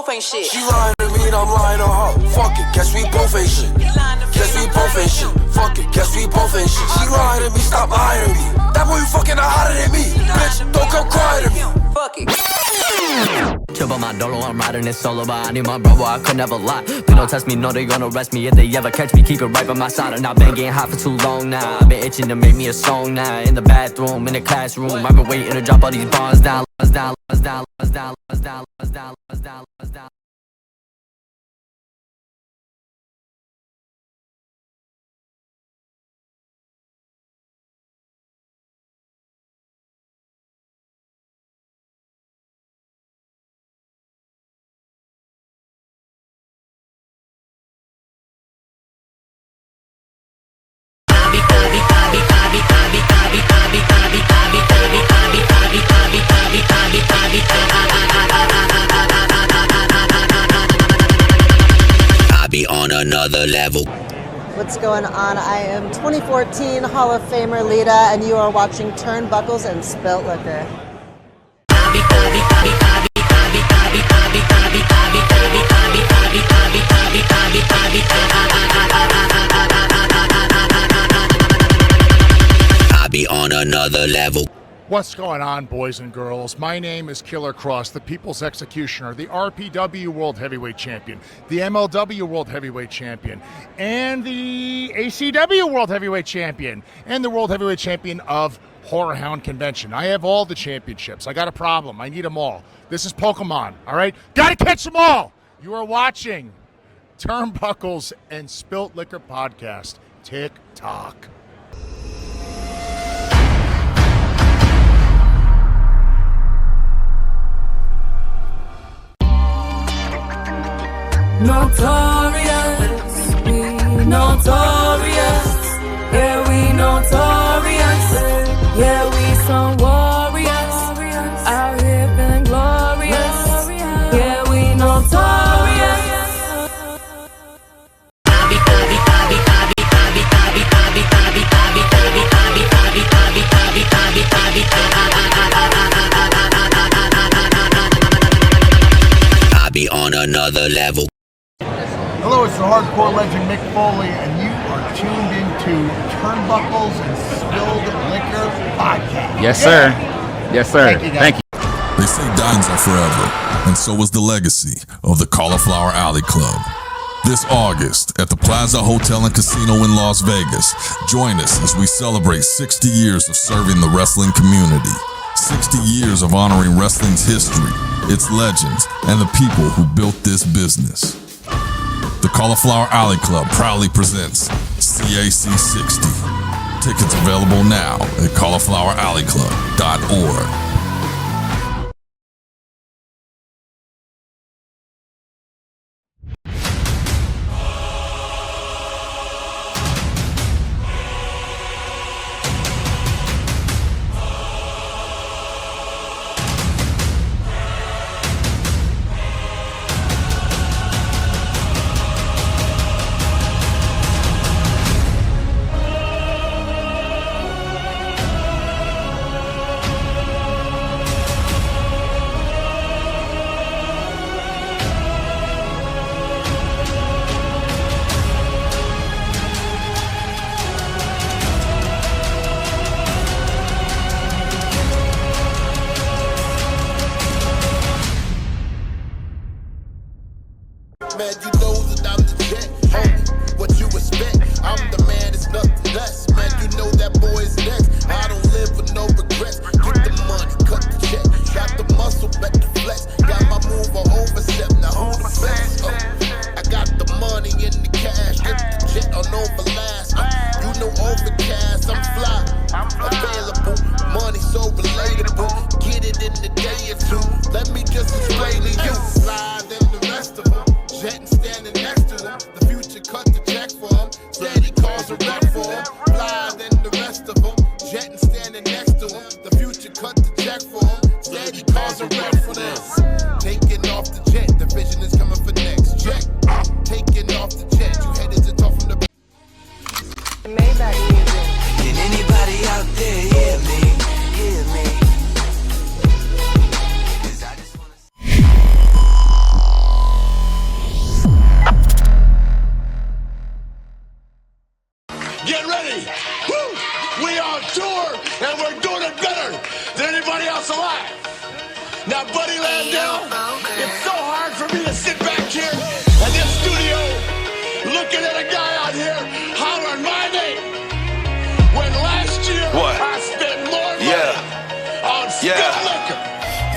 both ain't shit. She lying to me and I'm lying to her. Fuck it, guess we both ain't shit. Guess we both ain't shit. Fuck it, guess we both ain't shit. She lying to me, stop lying to me. That boy you fucking hotter than me. Bitch, don't come crying to me. Fuck it. Chill by my dolo, I'm riding it solo, but I need my bro, I could never lie. They don't test me, no, they gonna arrest me. If they ever catch me, keep it right by my side. And I've been getting hot for too long now. I've been itching to make me a song now. In the bathroom, in the classroom, I've been waiting to drop all these bars down. I be on another level. What's going on? I am 2014 Hall of Famer Lita, and you are watching Turnbuckles and Spilt Liquor. I be on another level. What's going on, boys and girls? My name is Killer Cross, the People's Executioner, the RPW World Heavyweight Champion, the MLW World Heavyweight Champion, and the ACW World Heavyweight Champion, and the World Heavyweight Champion of Horror Hound Convention. I have all the championships. I got a problem. I need them all. This is Pokemon, all right? Gotta catch them all! You are watching Turnbuckles and Spilt Liquor Podcast. Tick-tock. Notorious, we notorious, yeah we notorious, yeah we some warriors, out here feeling glorious, yeah we notorious. I be on another level. Hello, it's the hardcore legend Mick Foley, and you are tuned into Turnbuckles and Spilled Liquor Podcast. Yes, sir. Yes, sir. Thank you, guys. Thank you. They say dimes are forever, and so is the legacy of the Cauliflower Alley Club. This August at the Plaza Hotel and Casino in Las Vegas, join us as we celebrate 60 years of serving the wrestling community. 60 years of honoring wrestling's history, its legends, and the people who built this business. The Cauliflower Alley Club proudly presents CAC 60. Tickets available now at caulifloweralleyclub.org. and we're doing it better than anybody else alive. Now, Buddy Landell, it's so hard for me to sit back here in this studio looking at a guy out here hollering my name when last year I spent more money on Spilt liquor.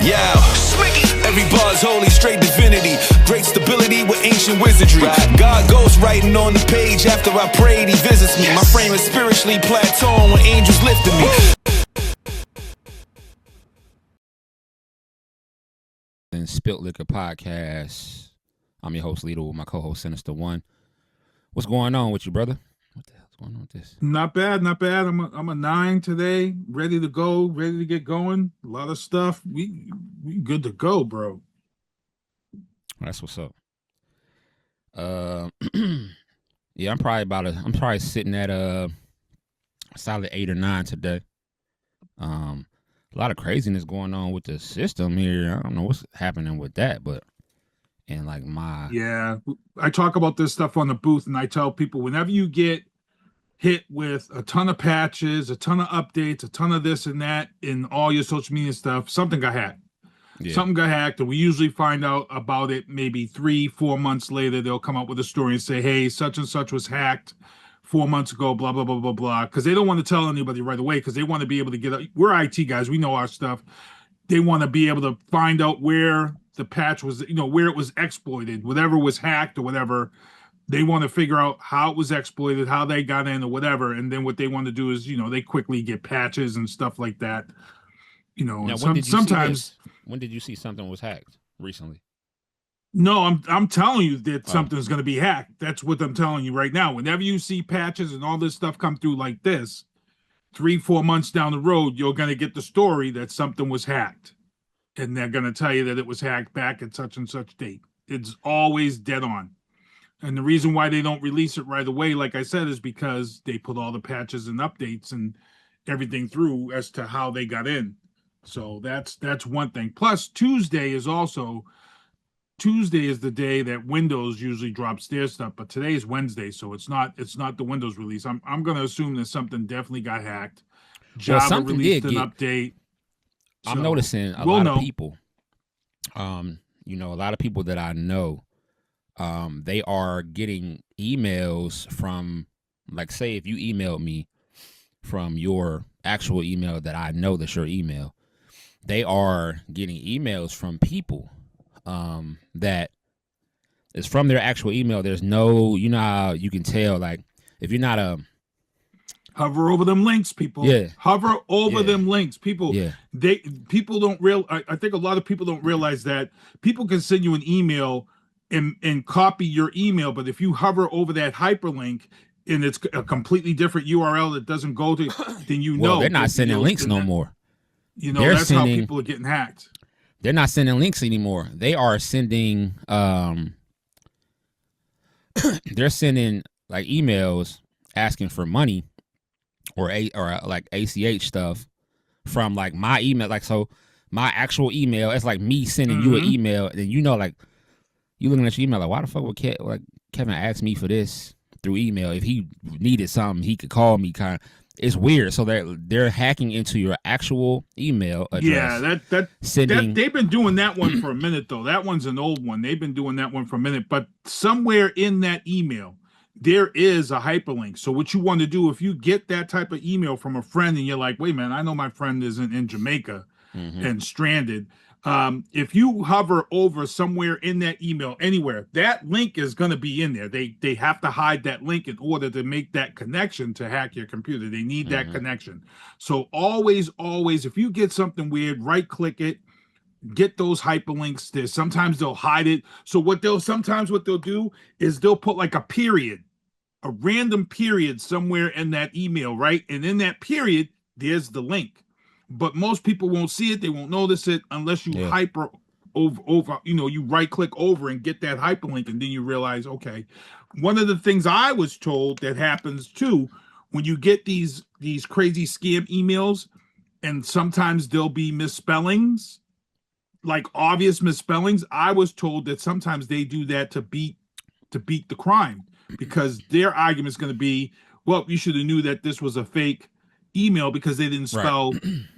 Yeah, every bar's holy, straight divinity. Great stability with ancient wizardry. God goes writing on the page after I prayed, he visits me. My frame is spiritually plateauing when angels lifted me. And Spilt Liquor Podcast. I'm your host, Lito, with my co-host, Sinista1. What's going on with you, brother? What the hell's going on with this? Not bad, not bad. I'm a 9 today, ready to go, ready to get going. A lot of stuff. We good to go, bro. That's what's up. Yeah, I'm probably sitting at a solid 8 or 9 today. A lot of craziness going on with the system here. I don't know what's happening with that, but I talk about this stuff on the booth, and I tell people whenever you get hit with a ton of patches, a ton of updates, a ton of this and that in all your social media stuff, something got hacked. Yeah. Something got hacked, and we usually find out about it maybe 3-4 months later. They'll come up with a story and say, hey, such and such was hacked 4 months ago, blah, blah, blah, blah, blah, because they don't want to tell anybody right away, because they want to be able to get – we're IT guys. We know our stuff. They want to be able to find out where the patch was, where it was exploited, whatever was hacked or whatever. They want to figure out how it was exploited, how they got in or whatever, and then what they want to do is, they quickly get patches and stuff like that. Now, sometimes – when did you see something was hacked recently? No, I'm telling you that something's going to be hacked. That's what I'm telling you right now. Whenever you see patches and all this stuff come through like this, 3-4 months down the road, you're going to get the story that something was hacked. And they're going to tell you that it was hacked back at such and such date. It's always dead on. And the reason why they don't release it right away, like I said, is because they put all the patches and updates and everything through as to how they got in. So that's one thing. Plus, Tuesday is the day that Windows usually drops their stuff, but today is Wednesday, so it's not the Windows release. I'm going to assume that something definitely got hacked. Java released an update. I'm noticing a lot of people. A lot of people that I know, they are getting emails from, like, say if you emailed me from your actual email that I know that's your email, they are getting emails from people that is from their actual email. There's no, how you can tell, like, if you're not hover over them links, people. Yeah. Hover over them links, people. Yeah. People don't I think a lot of people don't realize that people can send you an email and copy your email, but if you hover over that hyperlink and it's a completely different URL that doesn't go to, then they're not sending links no more. That's how people are getting hacked. They're not sending links anymore. They are sending they're sending like emails asking for money or like ACH stuff from like my email. Like, so my actual email, it's like me sending you an email, and like you looking at your email like, why the fuck would Kevin ask me for this through email? If he needed something, he could call me. Kind of, it's weird. So they're hacking into your actual email address. Yeah, they've been doing that one for a minute though. That one's an old one. They've been doing that one for a minute. But somewhere in that email, there is a hyperlink. So what you want to do, if you get that type of email from a friend and you're like, wait, man, I know my friend isn't in Jamaica and stranded. If you hover over somewhere in that email, anywhere, that link is going to be in there. They have to hide that link in order to make that connection to hack your computer. They need that connection. So always, if you get something weird, right click it, get those hyperlinks. Sometimes they'll hide it. So what they'll do is they'll put like a period, a random period somewhere in that email, right? And in that period, there's the link. But most people won't see it. They won't notice it unless you hyper over, you right click over and get that hyperlink, and then you realize, okay. One of the things I was told that happens too, when you get these crazy scam emails, and sometimes there'll be misspellings, like obvious misspellings. I was told that sometimes they do that to beat the crime, because their argument is going to be, well, you should have knew that this was a fake email because they didn't spell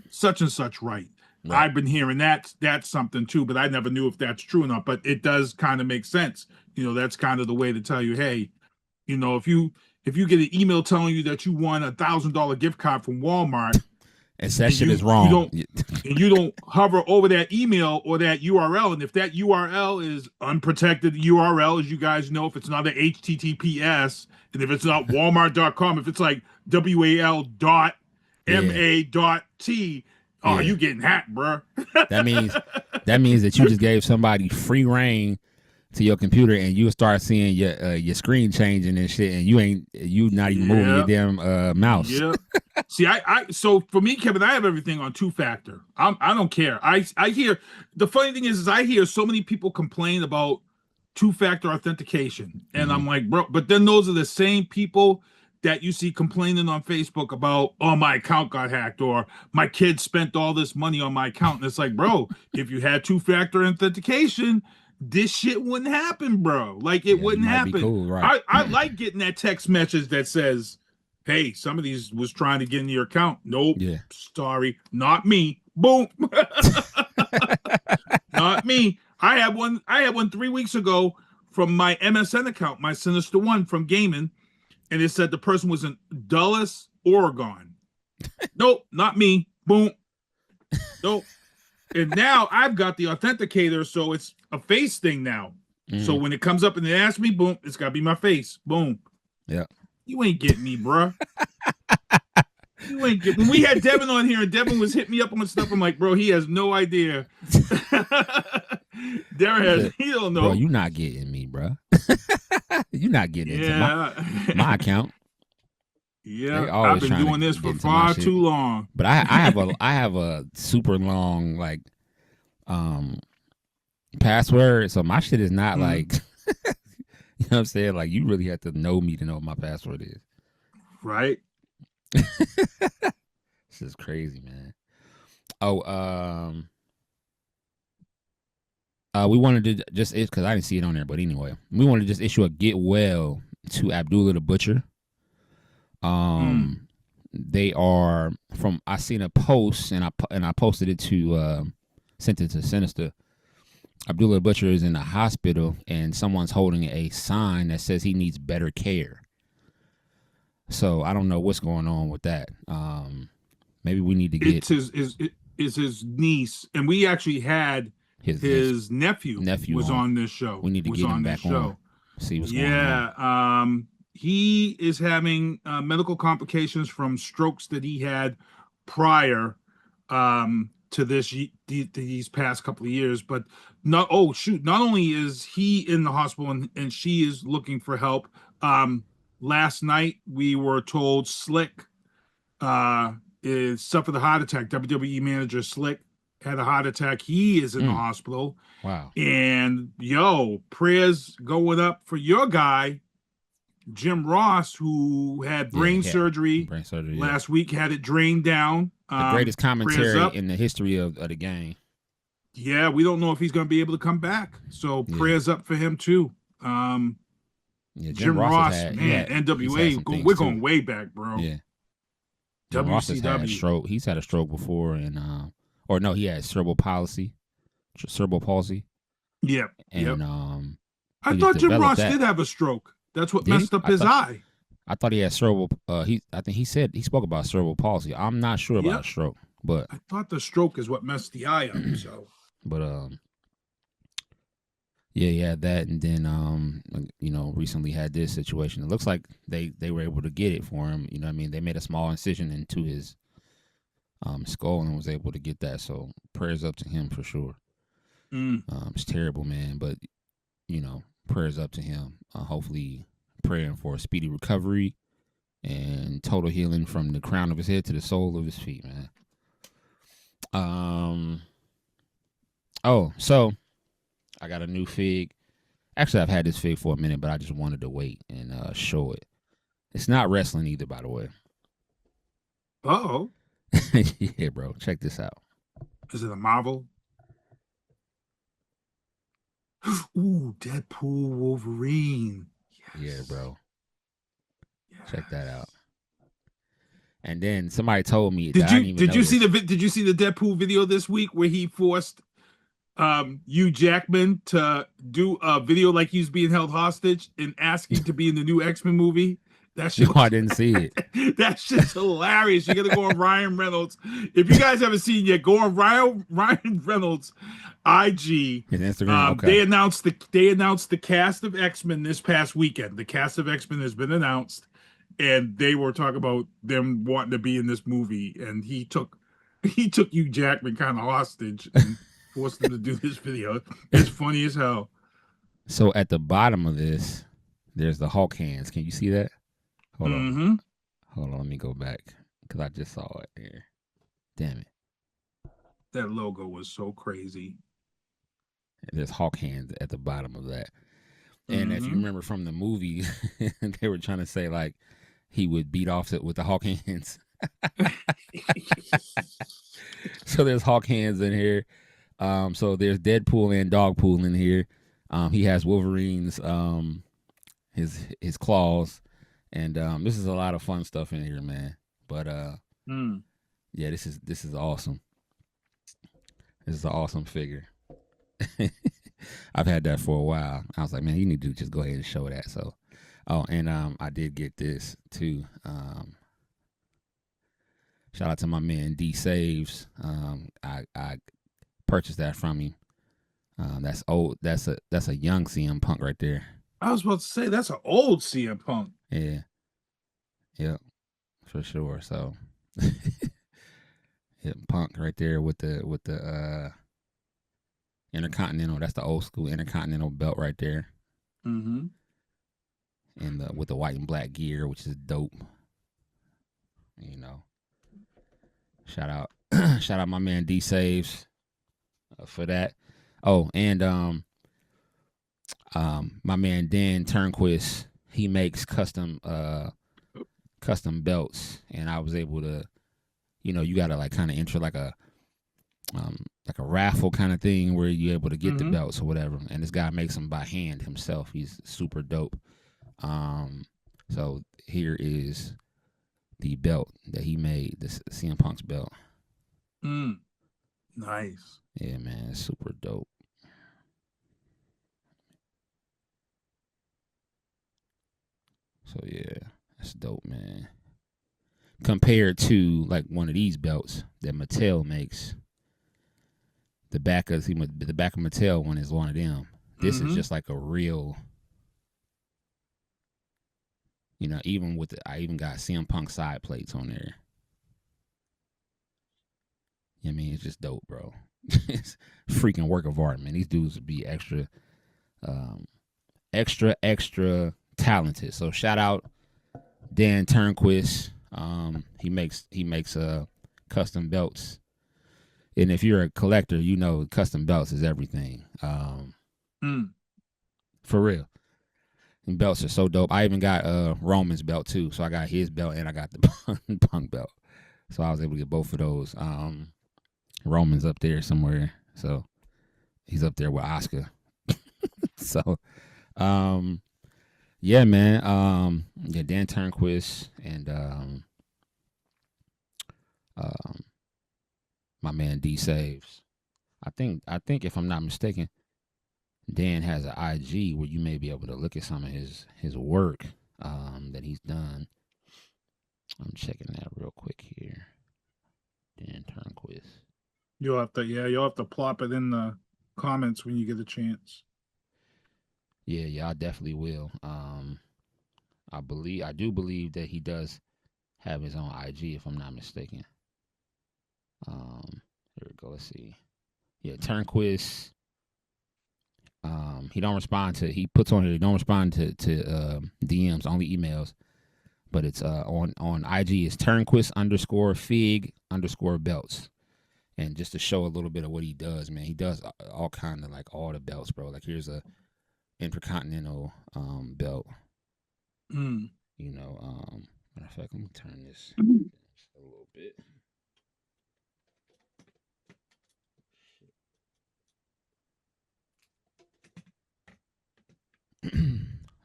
such and such right. I've been hearing that's something too, but I never knew if that's true or not. But it does kind of make sense. That's kind of the way to tell you, hey, if you get an email telling you that you won $1,000 gift card from Walmart, that shit is wrong. You don't hover over that email or that URL, and if that URL is unprotected URL, as you guys know, if it's not an HTTPS, and if it's not Walmart.com, if it's like WAL.MA.T. Oh, you getting hacked, bro. That means that you just gave somebody free reign to your computer, and you start seeing your screen changing and shit, and you not even moving your damn mouse. Yeah. See, so for me, Kevin, I have everything on 2-factor. I don't care. I hear the funny thing is I hear so many people complain about 2-factor authentication, and I'm like, bro, but then those are the same people that you see complaining on Facebook about, oh, my account got hacked, or my kid spent all this money on my account. And it's like, bro, if you had 2-factor authentication, this shit wouldn't happen, bro. Like, it wouldn't happen. Cool, right. I like getting that text message that says, hey, somebody was trying to get into your account. Nope. Yeah. Sorry. Not me. Boom. Not me. I had one 3 weeks ago from my MSN account, my Sinista1 from gaming. And it said the person was in Dulles, Oregon. Nope, not me. Boom. Nope. And now I've got the authenticator, so it's a face thing now. So when it comes up and they ask me, boom, it's got to be my face. Boom. Yeah. You ain't getting me, bruh. You ain't getting. When we had Devin on here and Devin was hitting me up on stuff, I'm like, bro, he has no idea. He don't know. Bro, you not getting me, bro. You're not getting into my account. Yeah, I've been doing this for far too long. But I have a super long password, so my shit is not like you know what I'm saying? Like, you really have to know me to know what my password is. Right. This is crazy, man. We wanted to just, because I didn't see it on there, but anyway, we wanted to just issue a get well to Abdullah the Butcher. They are from, I seen a post and I posted it to, sent it to Sinister. Abdullah the Butcher is in the hospital and someone's holding a sign that says he needs better care. So I don't know what's going on with that. Maybe we need to get it's his niece, and we actually had his nephew was on this show. We need to get him back on. See what's going on. Yeah, he is having medical complications from strokes that he had prior to these past couple of years. But not only is he in the hospital and she is looking for help. Last night we were told Slick suffered a heart attack. WWE manager Slick had a heart attack. He is in the hospital. Wow. And prayers going up for your guy, Jim Ross, who had brain surgery last week, had it drained down. The greatest commentary in the history of the game. Yeah, we don't know if he's going to be able to come back. So prayers up for him too. Jim Ross, NWA, we're going way back, bro. Yeah. Jim Ross has had a stroke. He's had a stroke before, and he had cerebral palsy. Yeah. And I thought Jim Ross did have a stroke. That's what messed up his eye. I thought he had cerebral. I think he spoke about cerebral palsy. I'm not sure about a stroke, but I thought the stroke is what messed the eye up. So, but he had that, and then recently had this situation. It looks like they were able to get it for him. You know what I mean? They made a small incision into his skull and was able to get that. So prayers up to him for sure. It's terrible, man, but prayers up to him. Hopefully praying for a speedy recovery and total healing from the crown of his head to the sole of his feet, man. So I got a new fig. Actually, I've had this fig for a minute, but I just wanted to wait and show it. It's not wrestling either, by the way. Uh-oh. Yeah, bro. Check this out. Is it a Marvel? Ooh, Deadpool Wolverine. Yes. Yeah, bro. Yes. Check that out. And then somebody told me Did that I didn't you even did you see notice. the did you see the Deadpool video this week where he forced Hugh Jackman to do a video like he was being held hostage and asking to be in the new X-Men movie? That shit No, I didn't see it. that shit's hilarious. You gotta go on Ryan Reynolds. If you guys haven't seen it yet, go on Ryan Reynolds IG. His Instagram. Okay. They announced the cast of X-Men this past weekend. The cast of X-Men has been announced, and they were talking about them wanting to be in this movie, and he took Hugh Jackman kind of hostage and forced him to do this video. It's funny as hell. So at the bottom of this, there's the Hulk hands. Can you see that? Hold on. Let me go back because I just saw it here. Damn it. That logo was so crazy. There's Hulk hands at the bottom of that. And if you remember from the movie, they were trying to say like he would beat off it with the Hulk hands. So there's Hulk hands in here. So there's Deadpool and Dogpool in here. He has Wolverine's his claws. And this is a lot of fun stuff in here, man. But yeah, this is awesome. This is an awesome figure. I've had that for a while. I was like, man, you need to just go ahead and show that. So, and I did get this too. Shout out to my man D Saves. I purchased that from him. That's old. That's a young CM Punk right there. I was about to say that's an old CM Punk. Yeah. Yep. For sure. So yeah, Punk right there with the Intercontinental. That's the old school Intercontinental belt right there. Mm-hmm. And with the white and black gear, which is dope. You know. Shout out my man D Saves for that. Oh, and my man Dan Turnquist, he makes custom belts, and I was able to, you gotta like kind of enter like a raffle kind of thing where you're able to get the belts or whatever. And this guy makes them by hand himself. He's super dope. So here is the belt that he made, the CM Punk's belt. Nice. Yeah, man, it's super dope. So yeah, that's dope, man. Compared to like one of these belts that Mattel makes, the back of Mattel one is one of them. This is just like a real, even with I even got CM Punk side plates on there. I mean, it's just dope, bro. It's a freaking work of art, man. These dudes would be extra talented. So shout out Dan Turnquist. He makes custom belts, and if you're a collector, custom belts is everything. For real. And belts are so dope. I even got Roman's belt too. So I got his belt and I got the Punk belt. So I was able to get both of those. Roman's up there somewhere. So he's up there with Oscar. So yeah, man. Yeah, Dan Turnquist and my man D Saves. I think if I'm not mistaken, Dan has an IG where you may be able to look at some of his work that he's done. I'm checking that real quick here. Dan Turnquist. You'll have to plop it in the comments when you get a chance. Yeah, I definitely will. I do believe that he does have his own IG, if I'm not mistaken. Here we go. Let's see. Yeah, Turnquist. He don't respond to. He puts on it. He don't respond to DMs, only emails. But it's on IG is Turnquist_Fig_belts. And just to show a little bit of what he does, man, he does all kind of like all the belts, bro. Like here's a Intercontinental belt. Matter of fact, let me turn this a little bit.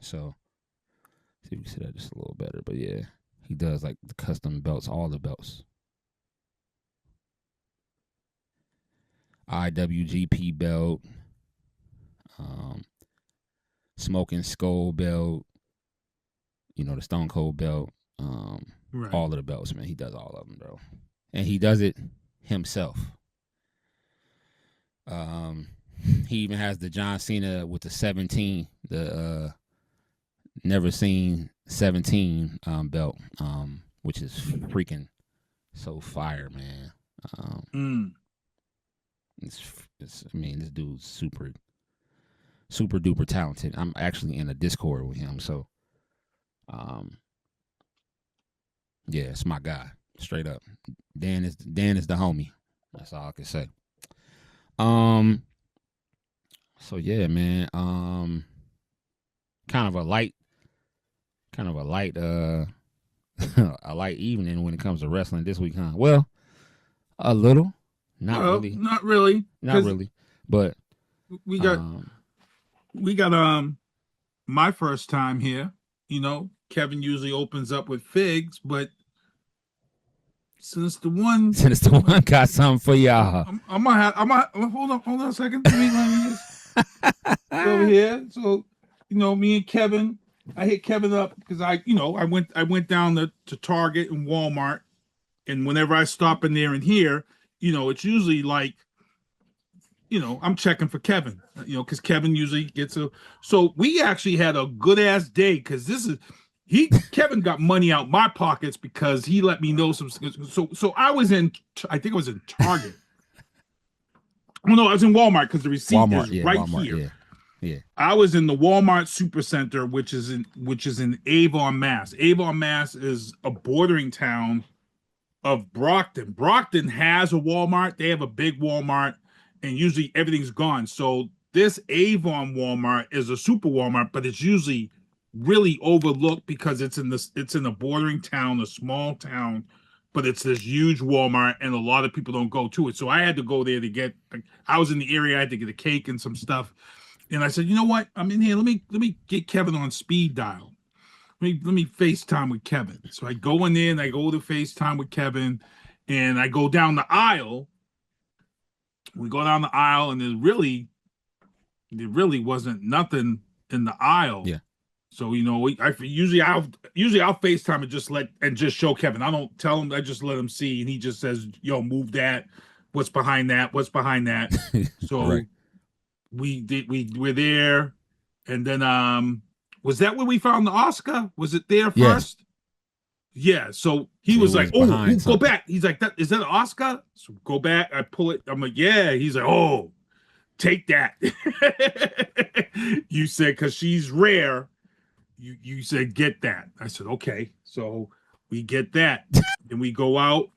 So see if we can see that just a little better. But yeah, He does like the custom belts, all the belts. IWGP belt, Smoking Skull belt, you know, the Stone Cold belt, Right. all of the belts, man. He does all of them, bro. And he does it himself. He even has the John Cena with the 17, the Never Seen 17 belt, which is freaking so fire, man. I mean, this dude's super duper talented. I'm actually in a Discord with him, so yeah, it's my guy, straight up. Dan is the homie. That's all I can say. So yeah, man. Kind of a light a light evening when it comes to wrestling this week, huh? Well, a little. Not really. But we got my first time here. You know, Kevin usually opens up with figs, but Sinista1 got something for y'all. I'm gonna hold on a second. Let me just over here. So, you know, me and Kevin, I hit Kevin up because I went down to Target and Walmart, and whenever I stop in there and here, you know, it's usually like, you know, I'm checking for Kevin, you know, because Kevin usually gets so we actually had a good ass day because Kevin got money out my pockets because he let me know some. So I think I was in Target. Oh no, I was in Walmart because the receipt is right Walmart, here. Yeah. I was in the Walmart Supercenter, which is in Avon, Mass. Avon, Mass is a bordering town of Brockton. Brockton has a Walmart. They have a big Walmart, and usually everything's gone. So this Avon Walmart is a super Walmart, but it's usually really overlooked because it's in a bordering town, a small town, but it's this huge Walmart, and a lot of people don't go to it. So I had to go there to get. I was in the area. I had to get a cake and some stuff, and I said, you know what? I'm in here. Let me get Kevin on speed dial. Let me FaceTime with Kevin. So I go in there and I go to FaceTime with Kevin, and I go down the aisle. We go down the aisle, and there really wasn't nothing in the aisle. Yeah. So, you know, usually I'll FaceTime and just show Kevin. I don't tell him. I just let him see, and he just says, "Yo, move that. What's behind that? What's behind that?" So right. we're there, and then was that where we found the Oscar? Was it there first? Yeah. So he was like, "Oh, go back." He's like, "Is that an Oscar?" So go back. I pull it. I'm like, "Yeah." He's like, "Oh, take that." You said because she's rare. You said get that. I said okay. So we get that, and we go out,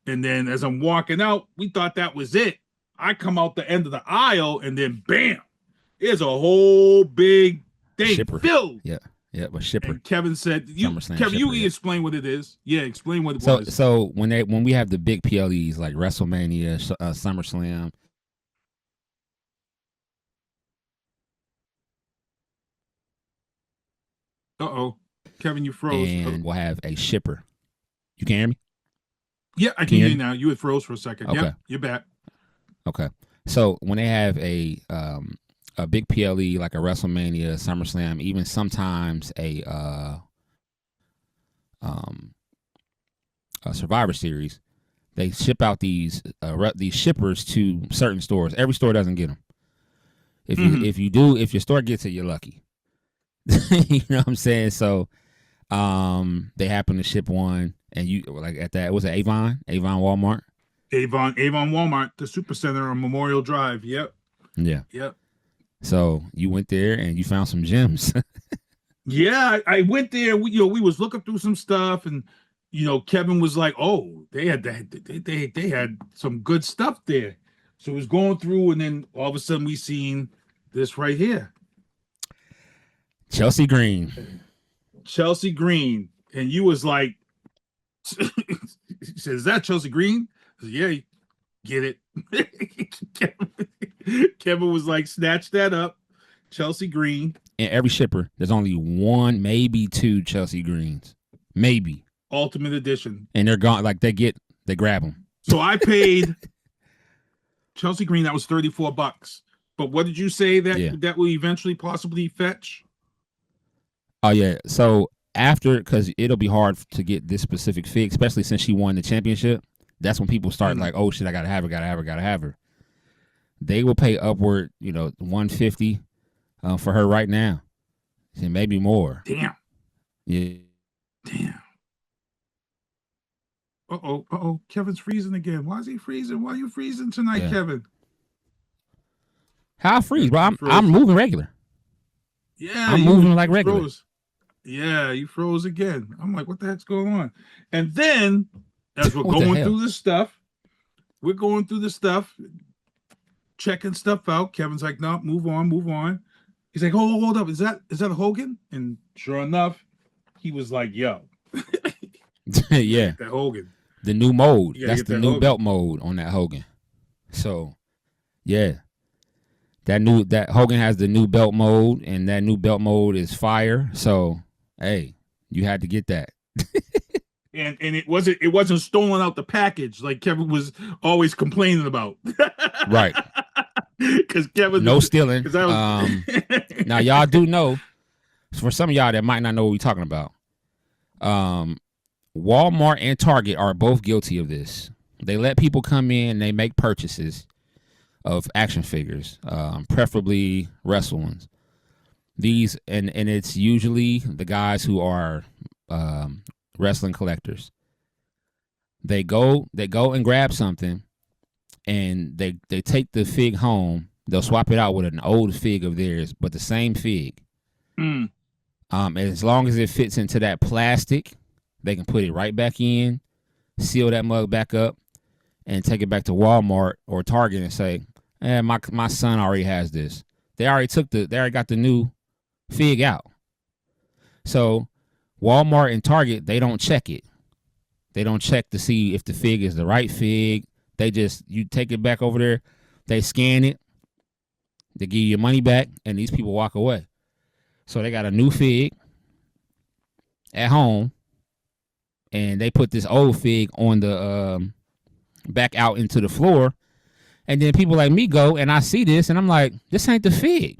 and then as I'm walking out, we thought that was it. I come out the end of the aisle, and then bam, there's a whole big thing filled. Yeah, but shipper. And Kevin said, Kevin, shipper, you can explain what it is. Yeah, explain what it was. So when we have the big PLEs like WrestleMania, SummerSlam. Uh-oh. Kevin, you froze. And we'll have a shipper. You can hear me? Yeah, I can hear you now. You had froze for a second. Okay. Yep, you're back. Okay. So when they have a big PLE like a WrestleMania, SummerSlam, even sometimes a Survivor Series, they ship out these shippers to certain stores. Every store doesn't get them. If your store gets it, you're lucky. You know what I'm saying? So they happen to ship one, and you like at that, was it Avon Walmart? Avon Walmart, the Supercenter on Memorial Drive. Yep. Yeah. Yep. So you went there and you found some gems. Yeah, I went there. We was looking through some stuff, and Kevin was like, "Oh, they had some good stuff there." So he was going through, and then all of a sudden we seen this right here. Chelsea Green, and you was like, he said, "Is that Chelsea Green?" I said, "Yeah, get it." Kevin was like, "Snatch that up, Chelsea Green." In every shipper, there's only one, maybe two Chelsea Greens, maybe. Ultimate Edition. And they're gone. Like they grab them. So I paid Chelsea Green. That was $34. But what did you say that will eventually possibly fetch? Oh yeah. So after, because it'll be hard to get this specific fig, especially since she won the championship. That's when people start like, oh shit, I gotta have her. They will pay upward, $150 for her right now, and maybe more. Damn. Yeah. Damn. Uh-oh. Kevin's freezing again. Why is he freezing? Why are you freezing tonight, Kevin? How I freeze, bro? I'm moving regular. Yeah. I'm moving like regular. Froze. Yeah, you froze again. I'm like, what the heck's going on? And then, as we're going through this stuff, checking stuff out. Kevin's like, no, move on. He's like, hold up. Is that a Hogan? And sure enough, he was like, yo. Yeah. That Hogan. The new mode. That's the new Hogan. belt mode on that Hogan. So, yeah. That Hogan has the new belt mode, and that new belt mode is fire. So, hey, you had to get that. And it wasn't stolen out the package like Kevin was always complaining about. Right. Because Kevin, no stealing. Now y'all do know, for some of y'all that might not know what we're talking about, Walmart and Target are both guilty of this. They let people come in, they make purchases of action figures, preferably wrestle ones. These and it's usually the guys who are wrestling collectors. They go and grab something, and they take the fig home. They'll swap it out with an old fig of theirs, but the same fig. As long as it fits into that plastic, they can put it right back in, seal that mug back up, and take it back to Walmart or Target and say, my son already has this. They already got the new fig out. So Walmart and Target, they don't check it. They don't check to see if the fig is the right fig. You take it back over there, they scan it, they give you your money back, and these people walk away. So they got a new fig at home, and they put this old fig on the back out into the floor, and then people like me go, and I see this, and I'm like, this ain't the fig.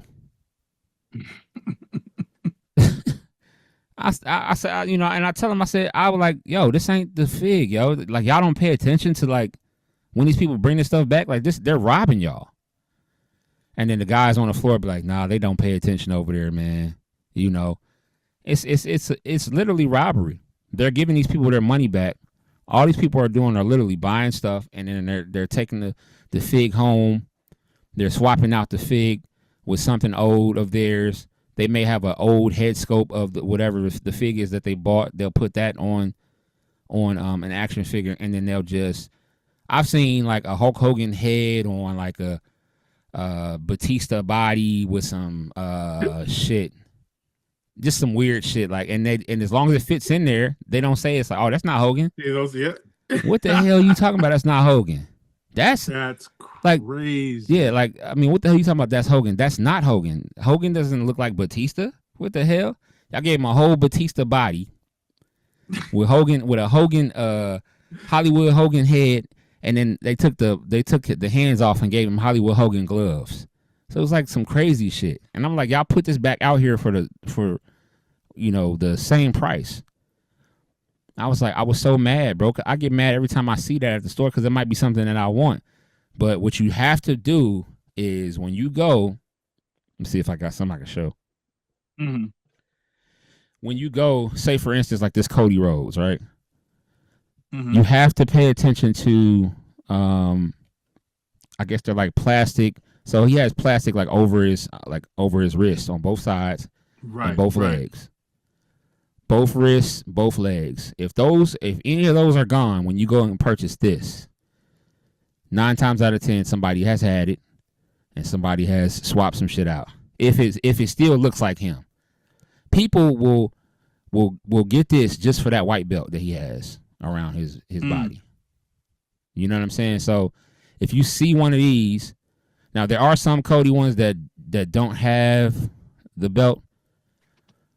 I said, and I tell them, I said, I was like, yo, this ain't the fig, yo. Like, y'all don't pay attention to, like, when these people bring this stuff back, like, this, they're robbing y'all. And then the guys on the floor be like, nah, they don't pay attention over there, man. It's literally robbery. They're giving these people their money back. All these people are doing are literally buying stuff, and then they're taking the fig home. They're swapping out the fig with something old of theirs. They may have an old head scope of whatever the fig is that they bought. They'll put that on an action figure, and then they'll just. I've seen like a Hulk Hogan head on like a Batista body with some shit, just some weird shit. Like, and as long as it fits in there, they don't say it's like, oh, that's not Hogan. You don't see it. What the hell are you talking about? That's not Hogan. That's like crazy. Yeah, like, I mean, what the hell are you talking about? That's Hogan. That's not Hogan. Hogan doesn't look like Batista. What the hell? Y'all gave him a whole Batista body with a Hogan Hollywood Hogan head, and then they took the hands off and gave him Hollywood Hogan gloves. So it was like some crazy shit. And I'm like, y'all put this back out here for the same price. I was so mad, bro. I get mad every time I see that at the store because it might be something that I want. But what you have to do is when you go, let me see if I got something I can show. Mm-hmm. When you go, say for instance, like this Cody Rhodes, right? Mm-hmm. You have to pay attention to, I guess they're like plastic. So he has plastic like over his wrist on both sides, right, and both legs. Both wrists, both legs. If any of those are gone when you go and purchase this, 9 times out of 10 somebody has had it, and somebody has swapped some shit out. If it still looks like him, people will get this just for that white belt that he has around his body. You know what I'm saying? So if you see one of these, now there are some Cody ones that don't have the belt,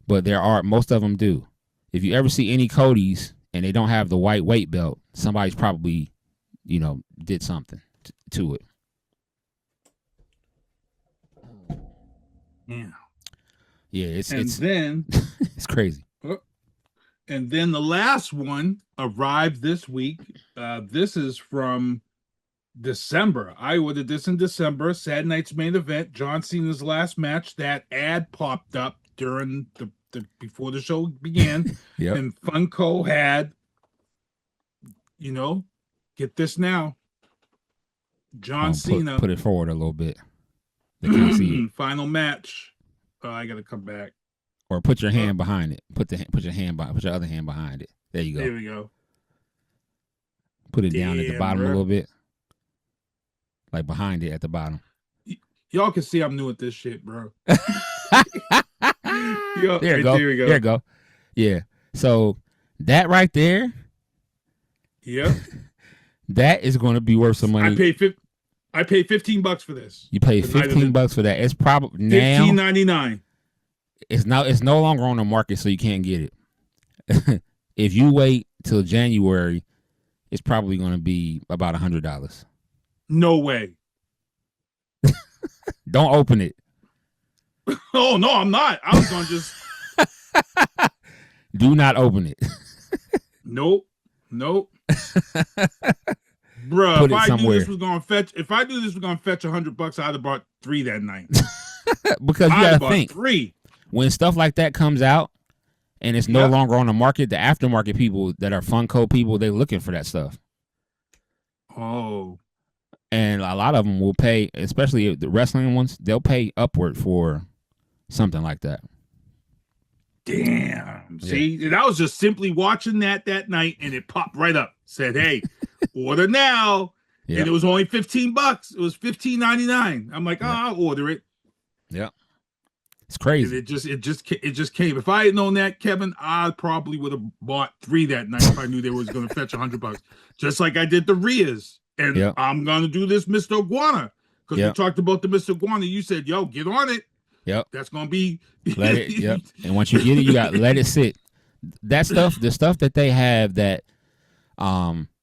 but most of them do. If you ever see any Codys and they don't have the white weight belt, somebody's probably, did something to it. Yeah. Yeah, it's then it's crazy. And then the last one arrived this week. This is from December. I ordered this in December. Saturday night's main event, John Cena's last match. That ad popped up during the before the show began. Yep. And Funko had, get this now. John Cena. Put it forward a little bit. They can't see it. Final match. Oh, I gotta come back. Or put your hand behind it. Put your other hand behind it. There you go. There we go. Put it down at the bottom a little bit. Like behind it at the bottom. Y'all can see I'm new at this shit, bro. There you go. There you go. Yeah. So that right there. Yeah. That is going to be worth some money. I paid $15 for this. You paid $15 for that. It's probably now $15.99. It's no longer on the market, so you can't get it. If you wait till January, it's probably going to be about $100. No way. Don't open it. Oh no, I'm not. I was going to just do not open it. Nope. Bruh, if I knew this was gonna fetch $100, I'd have bought 3 that night. Because you gotta think 3. When stuff like that comes out and it's no longer on the market, the aftermarket people that are Funko people, they're looking for that stuff. Oh. And a lot of them will pay, especially the wrestling ones, they'll pay upward for something like that. Damn. See, and I was just simply watching that night, and it popped right up. Said, "Hey, order now." Yep. And it was only $15. It was $15.99. I'm like, I'll order it. Yeah, it's crazy. And it just came. If I had known that, Kevin, I probably would have bought 3 that night if I knew they was going to fetch $100. Just like I did the Rheas. And I'm going to do this Mr. Iguana. Because we talked about the Mr. Iguana. You said, yo, get on it. Yep. That's going to be. Let it. Yep. And once you get it, you got to let it sit. That stuff, the stuff that they have that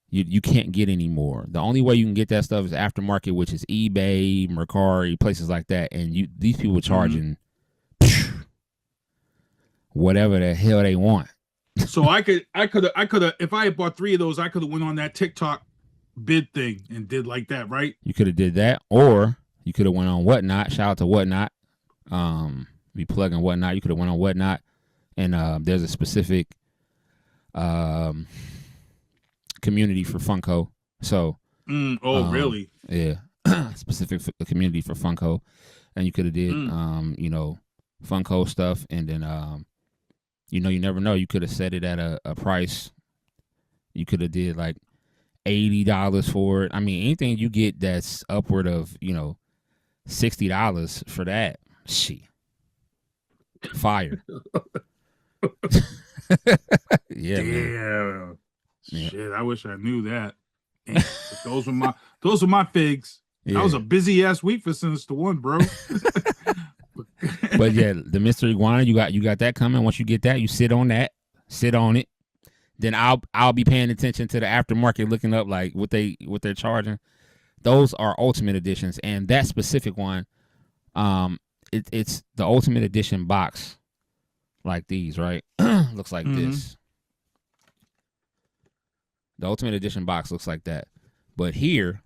you can't get anymore. The only way you can get that stuff is aftermarket, which is eBay, Mercari, places like that. And these people charging whatever the hell they want. So I could have, if I had bought 3 of those, I could have went on that TikTok bid thing and did like that, right? You could have did that, or you could have went on Whatnot. Shout out to Whatnot. Be plugging Whatnot. You could have went on Whatnot, and there's a specific community for Funko. So, really? Yeah, specific community for Funko, and you could have did Funko stuff, and then you never know. You could have set it at a price. You could have did like $80 for it. I mean, anything you get that's upward of $60 for that, shit, fire. Yeah, damn. Shit, I wish I knew that. Damn. Those were my figs. Yeah. That was a busy ass week for Sinista1, bro. But yeah, the Mystery Iguana, you got that coming. Once you get that, you sit on it. Then I'll be paying attention to the aftermarket, looking up like what they're charging. Those are Ultimate Editions, and that specific one, it's the Ultimate Edition box, like these, right? Looks like this. The Ultimate Edition box looks like that, but here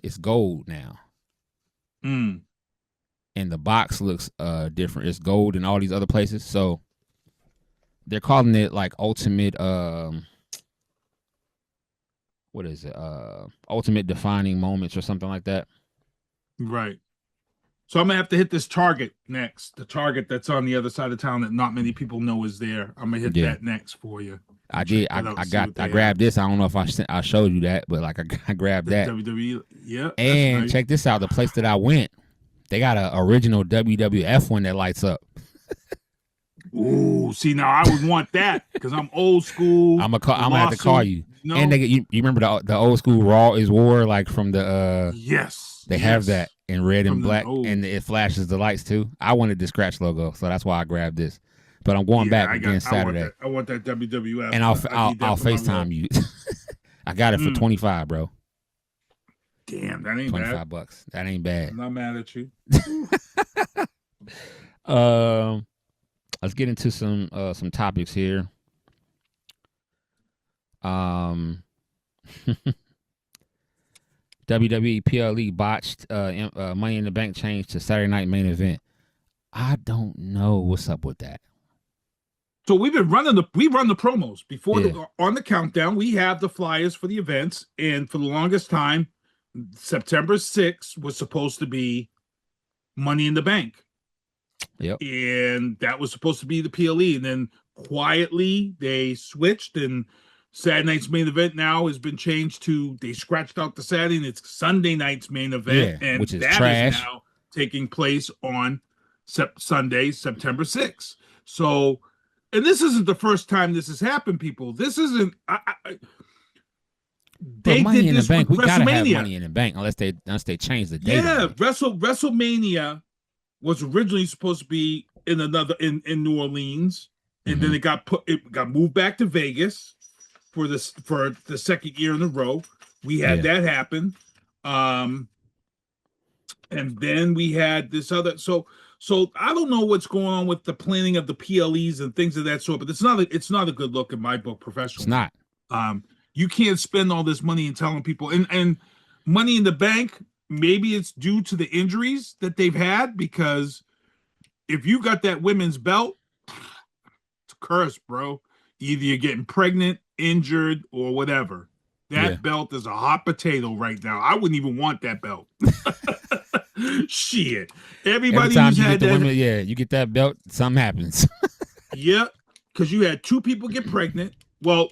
it's gold now, and the box looks different. It's gold in all these other places, so. They're calling it like ultimate, what is it? Ultimate defining moments or something like that. Right. So I'm gonna have to hit this Target next. The Target that's on the other side of town that not many people know is there. I'm gonna hit that next for you. I did. I grabbed this. I don't know if I showed you that, but like I grabbed that. WWE. Yeah. And nice. Check this out. The place that I went, they got an original WWF one that lights up. Ooh, see now I would want that because I'm old school. I'm gonna have to call you. No. And you remember the old school Raw is War, like from the yes. They have that in red and black, and it flashes the lights too. I wanted the scratch logo, so that's why I grabbed this. But I'm going back again Saturday. I want that WWF. And I'll FaceTime you. I got it for $25, bro. Damn, that ain't bad. $25. That ain't bad. I'm not mad at you. Let's get into some topics here. WWE PLE botched Money in the Bank change to Saturday night main event. I don't know what's up with that. So we run the promos before on the countdown. We have the flyers for the events, and for the longest time, September 6th was supposed to be Money in the Bank. Yep. And that was supposed to be the PLE, and then quietly they switched, and Saturday night's main event now has been changed to, they scratched out the Saturday, and it's Sunday night's main event, and which is that trash. is now taking place on Sunday, September 6th. So, and this isn't the first time this has happened, people. This isn't. They Money did in this the Bank. with We gotta have WrestleMania. Money in the Bank unless they change the date. Yeah, WrestleMania was originally supposed to be in New Orleans, and then it got moved back to Vegas for the second year in a row. We had that happen, and then we had this other. So I don't know what's going on with the planning of the PLEs and things of that sort, but it's not a good look in my book professionally. It's not. You can't spend all this money and telling people and Money in the Bank. Maybe it's due to the injuries that they've had, because if you got that women's belt, it's a curse, bro. Either you're getting pregnant, injured, or whatever. That belt is a hot potato right now. I wouldn't even want that belt. Shit. Everybody Every time you had get the that. women, you get that belt, something happens. Yeah, because you had two people get pregnant. Well,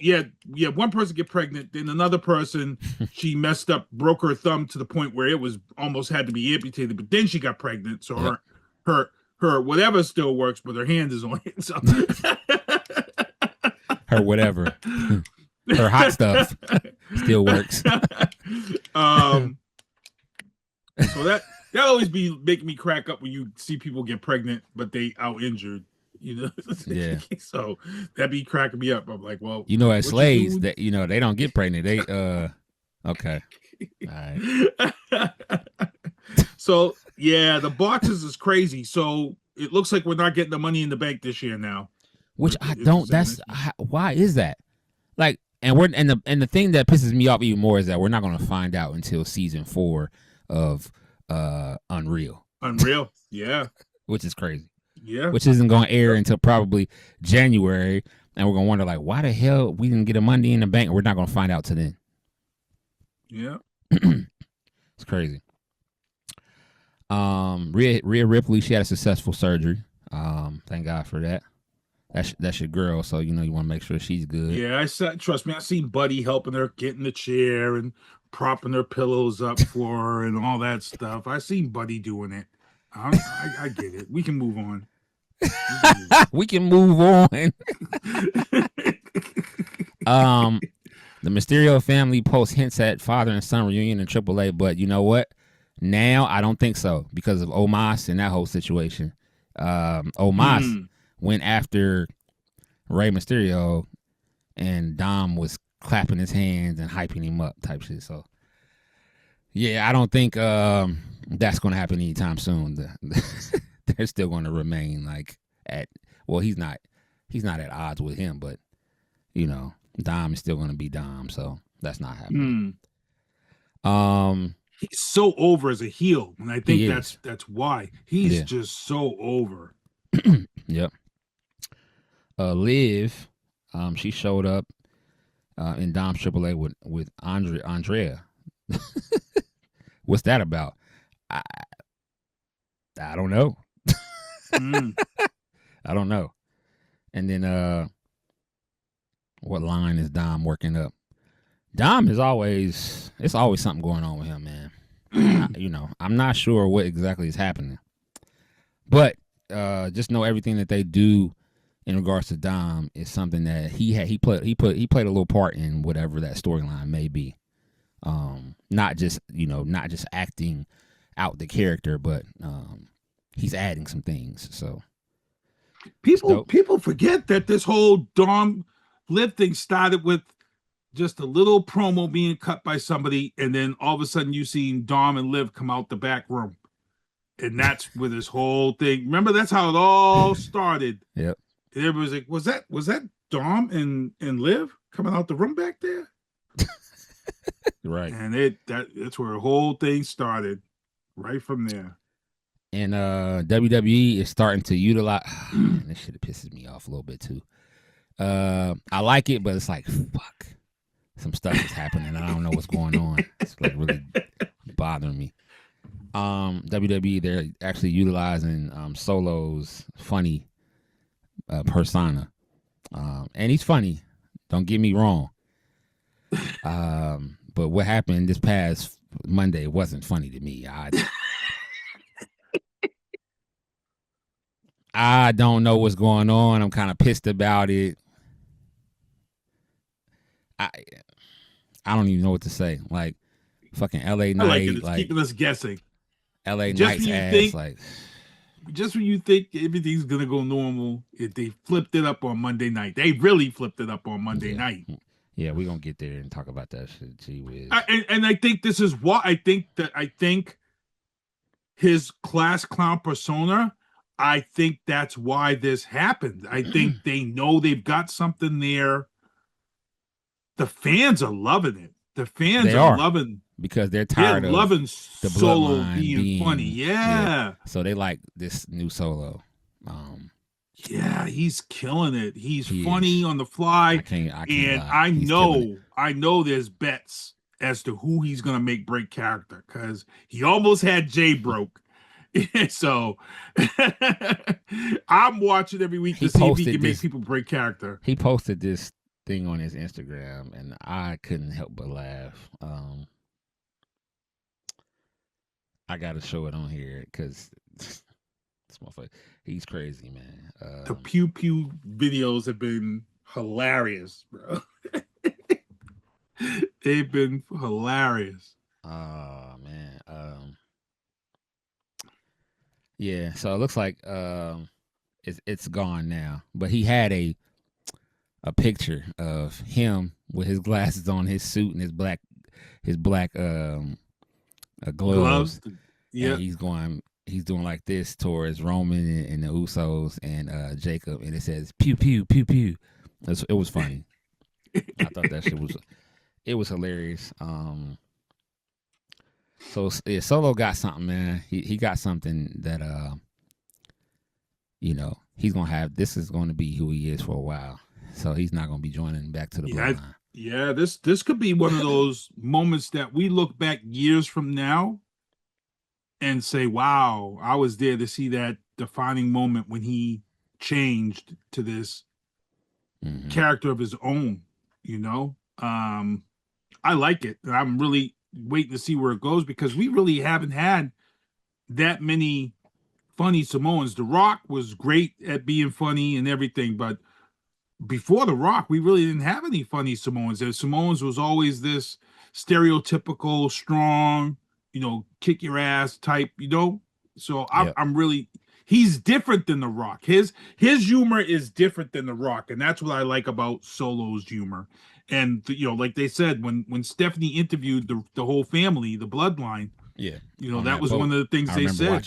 one person get pregnant, then another person, she messed up, broke her thumb to the point where it was almost had to be amputated, but then she got pregnant, so her whatever still works, but her hand is on it. So her whatever. Her hot stuff still works. So that always be making me crack up when you see people get pregnant, but they out injured. Yeah. So that be cracking me up. I'm like, well, at Slays that they don't get pregnant. They okay. All right. So the boxes is crazy. So it looks like we're not getting the Money in the Bank this year now. Which I don't. Why is that? Like, and the thing that pisses me off even more is that we're not going to find out until season 4 of Unreal. Unreal, yeah. Which is crazy. Yeah. Which isn't going to air until probably January, and we're going to wonder like, why the hell we didn't get a Money in the Bank? We're not going to find out till then. Yeah. It's crazy. Rhea Ripley, she had a successful surgery. Thank God for that. That's your girl, so you want to make sure she's good. Yeah, trust me, I seen Buddy helping her get in the chair and propping her pillows up for her and all that stuff. I seen Buddy doing it. I get it. We can move on. We can move on. The Mysterio family posts hints at father and son reunion in AAA, but you know what? Now I don't think so because of Omos and that whole situation. Omos went after Rey Mysterio, and Dom was clapping his hands and hyping him up type shit. So yeah, I don't think that's going to happen anytime soon. They're still going to remain like he's not at odds with him, but Dom is still going to be Dom, so that's not happening. He's so over as a heel, and I think that's why he's just so over. Yep. Liv, she showed up in Dom's AAA with Andrea. What's that about? I don't know. I don't know. And then what line is Dom working up? Dom it's always something going on with him, man. I'm not sure what exactly is happening, but just know everything that they do in regards to Dom is something that he played a little part in whatever that storyline may be. Not just acting out the character, but he's adding some things. So People forget that this whole Dom Liv thing started with just a little promo being cut by somebody, and then all of a sudden you seen Dom and Liv come out the back room. And that's where this whole thing. Remember, that's how it all started. Yep. And everybody was like, was that Dom and Liv coming out the room back there? Right. And that's where the whole thing started. Right from there. And WWE is starting to utilize this shit pisses me off a little bit too. I like it, but it's like fuck. Some stuff is happening and I don't know what's going on. It's like really bothering me. WWE, they're actually utilizing Solo's funny persona. And he's funny. Don't get me wrong. But what happened this past Monday wasn't funny to me. I don't know what's going on. I'm kind of pissed about it. I don't even know what to say. Like fucking LA Knight. I like it. It's keeping us guessing. LA Knight's ass. Like just when you think everything's gonna go normal, they flipped it up on Monday night. They really flipped it up on Monday night. Yeah, we're gonna get there and talk about that shit. Gee whiz. And I think this is why I think his class clown persona, I think that's why this happened. I think they know they've got something there. The fans are loving it. The fans are loving because they're tired of loving the Solo being funny. Yeah. So they like this new Solo. Yeah, he's killing it. He's funny on the fly. I know there's bets as to who he's gonna make break character because he almost had Jay broke. So I'm watching every week to see if he can make people break character. He posted this thing on his Instagram and I couldn't help but laugh. I gotta show it on here because this motherfucker, he's crazy, man. The pew pew videos have been hilarious, bro. They've been hilarious. Oh man. Yeah, so it looks like it's gone now. But he had a picture of him with his glasses on, his suit, and his black gloves. Yeah, he's doing like this towards Roman and the Usos and Jacob, and it says pew pew pew pew. It was funny. I thought that shit was hilarious. So yeah, Solo got something, man. He got something that he's gonna have. This is going to be who he is for a while. So he's not gonna be joining back to the bloodline. Yeah, this could be one of those moments that we look back years from now and say, "Wow, I was there to see that defining moment when he changed to this character of his own." I like it, and I'm really waiting to see where it goes because we really haven't had that many funny Samoans. The Rock was great at being funny and everything, but before The Rock, we really didn't have any funny Samoans. The Samoans was always this stereotypical, strong, kick your ass type, So I'm really, he's different than The Rock. His humor is different than The Rock, and that's what I like about Solo's humor. And like they said, when Stephanie interviewed the whole family, the bloodline, that was one of the things they said.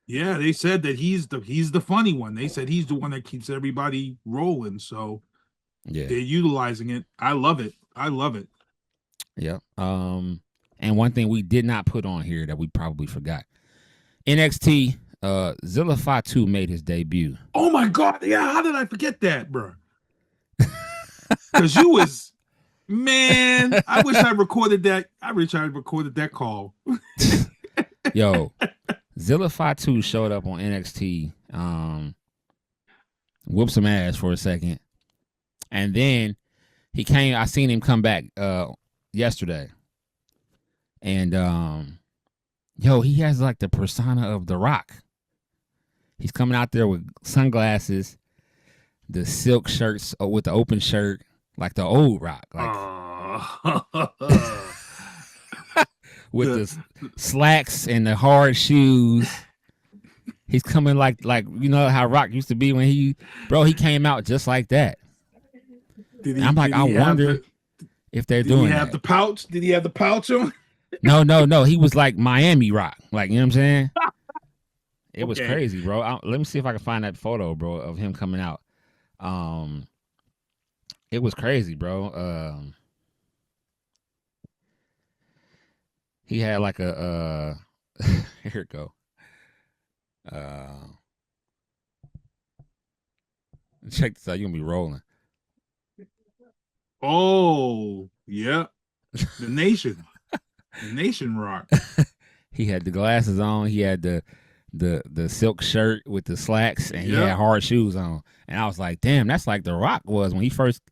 They said that he's the funny one. They said he's the one that keeps everybody rolling. So they're utilizing it. I love it. Yeah. And one thing we did not put on here that we probably forgot. NXT, Zilla Fatu made his debut. Oh my God. Yeah, how did I forget that, bro? Because you was, man, I wish I recorded that. I wish I recorded that call. Yo, Zilla Fatu showed up on NXT, whooped some ass for a second. And then I seen him come back yesterday. And he has like the persona of The Rock. He's coming out there with sunglasses, the silk shirts with the open shirt, like the old Rock, with the slacks and the hard shoes. He's coming like you know how Rock used to be when he came out just like that. I'm like, I wonder if they're doing that. Did he have the pouch? Did he have the pouch on? No. He was like Miami Rock. Like, you know what I'm saying? It was crazy, bro. Let me see if I can find that photo, bro, of him coming out. It was crazy, bro. He had like a here it go. Check this out. You're gonna be rolling. Oh, yeah. The Nation Rock. He had the glasses on. He had the silk shirt with the slacks, and he had hard shoes on. And I was like, damn, that's like The Rock was when he first,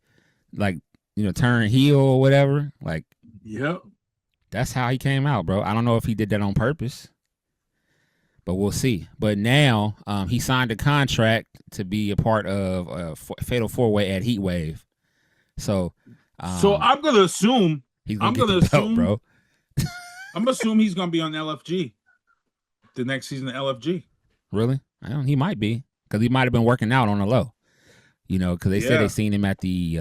like, you know, turned heel or whatever. Like, yep. That's how he came out, bro. I don't know if he did that on purpose, but we'll see. But now he signed a contract to be a part of a Fatal 4-Way at Heat Wave. So I'm gonna assume he's gonna get the belt, bro. I'm gonna assume he's gonna be on LFG the next season of LFG. Really? He might be, because he might have been working out on the low. You know, because they said they seen him at the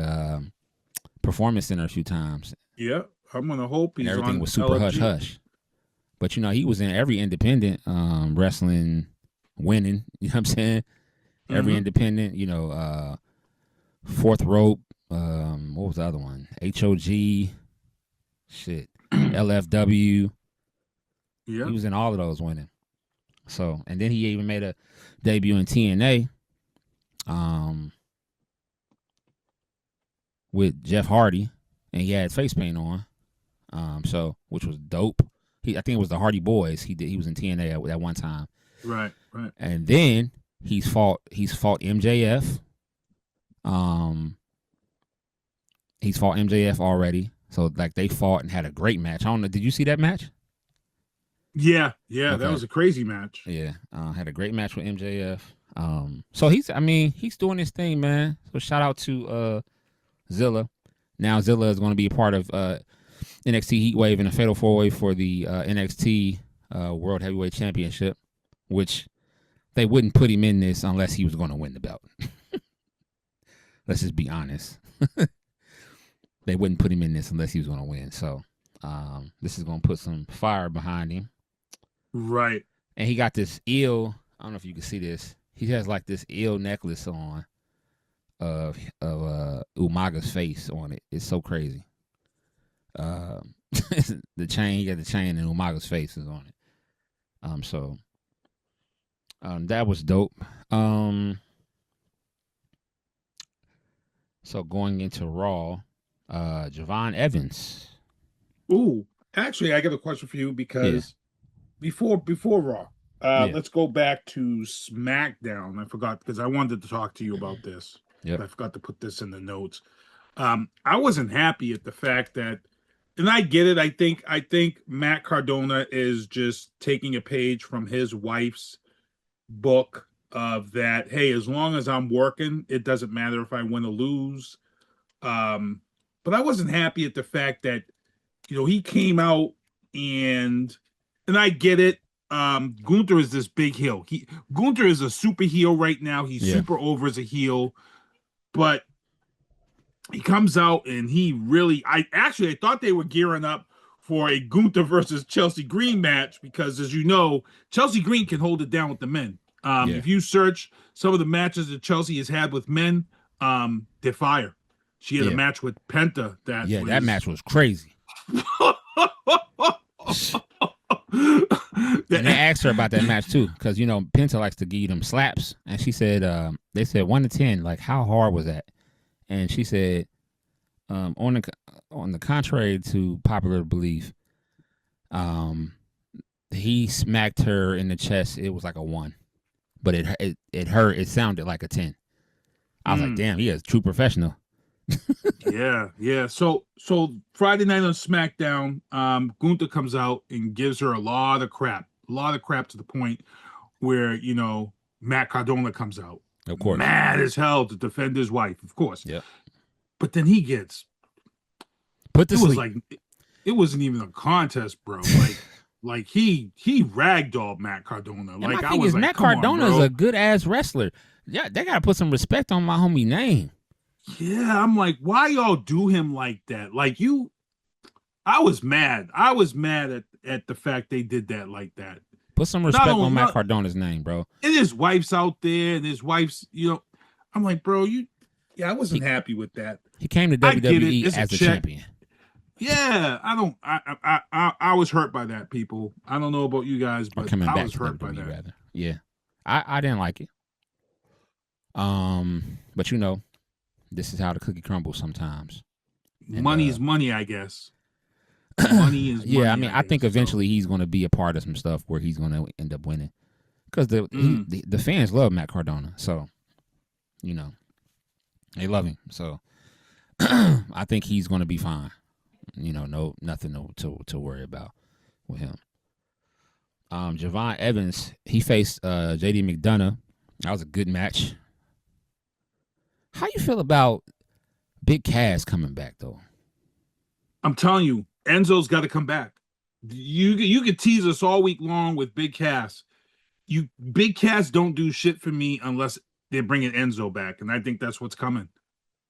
Performance Center a few times. Yeah, I'm gonna hope he's and everything on was super LFG. hush hush. But you know, he was in every independent wrestling, winning. You know what I'm saying? Every independent. You know, Fourth Rope. What was the other one? HOG. Shit. LFW. Yeah. He was in all of those winning. So, and then he even made a debut in TNA. With Jeff Hardy, and he had face paint on. So, which was dope. I think it was the Hardy Boys. He was in TNA at one time. Right. And then he's fought MJF. He's fought MJF already. So like they fought and had a great match. I don't know. Did you see that match? Yeah. Okay. That was a crazy match. Yeah. Had a great match with MJF. So he's doing his thing, man. So shout out to Zilla. Now Zilla is going to be a part of NXT Heatwave and a Fatal 4-Way for the NXT World Heavyweight Championship, which they wouldn't put him in this unless he was going to win the belt. Let's just be honest. They wouldn't put him in this unless he was going to win. So this is going to put some fire behind him. Right. And he got this eel. I don't know if you can see this. He has like this eel necklace on of Umaga's face on it. It's so crazy. The chain, he got the chain, and Umaga's face is on it. So that was dope. So going into Raw, Javon Evans. Ooh, actually, I got a question for you because before Raw, let's go back to SmackDown. I forgot because I wanted to talk to you about this. Yep. I forgot to put this in the notes. I wasn't happy at the fact that, and I get it. I think Matt Cardona is just taking a page from his wife's book of that. Hey, as long as I'm working, it doesn't matter if I win or lose. But I wasn't happy at the fact that, you know, he came out and I get it. Gunther is this big heel. Gunther is a super heel right now. He's super over as a heel, but he comes out and he really, I thought they were gearing up for a Gunther versus Chelsea Green match because, as you know, Chelsea Green can hold it down with the men. If you search some of the matches that Chelsea has had with men, they're fire. She had a match with Penta. That match was crazy. And I asked her about that match too, because you know Penta likes to give you them slaps, and she said, they said 1 to 10, like how hard was that? And she said, on the contrary to popular belief, he smacked her in the chest. It was like a 1, but it hurt. It sounded like a 10. I was like, damn, he is a true professional. Yeah. So Friday night on SmackDown, Gunther comes out and gives her a lot of crap to the point where, you know, Matt Cardona comes out, of course, mad as hell to defend his wife, of course. Yeah. But then he gets put to sleep. It wasn't even a contest, bro. Like Like he ragdolled Matt Cardona. And like my I thing was is, like, Matt come Cardona on, is bro. a good ass wrestler. Yeah, they gotta put some respect on my homie name. Yeah, I'm like, why y'all do him like that? Like I was mad. I was mad at the fact they did that like that. Put some respect on Matt Cardona's name, bro. And his wife's out there, and his wife's, I'm like, bro, I wasn't happy with that. He came to WWE as a champion. Yeah, I was hurt by that, people. I don't know about you guys, but I was hurt by that. Rather. Yeah, I didn't like it. But this is how the cookie crumbles sometimes. And, money's money, I guess. Money is money. Yeah, I mean, I think eventually he's going to be a part of some stuff where he's going to end up winning, because the fans love Matt Cardona, so they love him. So I think he's going to be fine. Nothing to worry about with him. Javon Evans, he faced JD McDonough. That was a good match. How you feel about Big Cass coming back though? I'm telling you, Enzo's got to come back. You could tease us all week long with Big Cass. Big Cass don't do shit for me unless they're bringing Enzo back, and I think that's what's coming.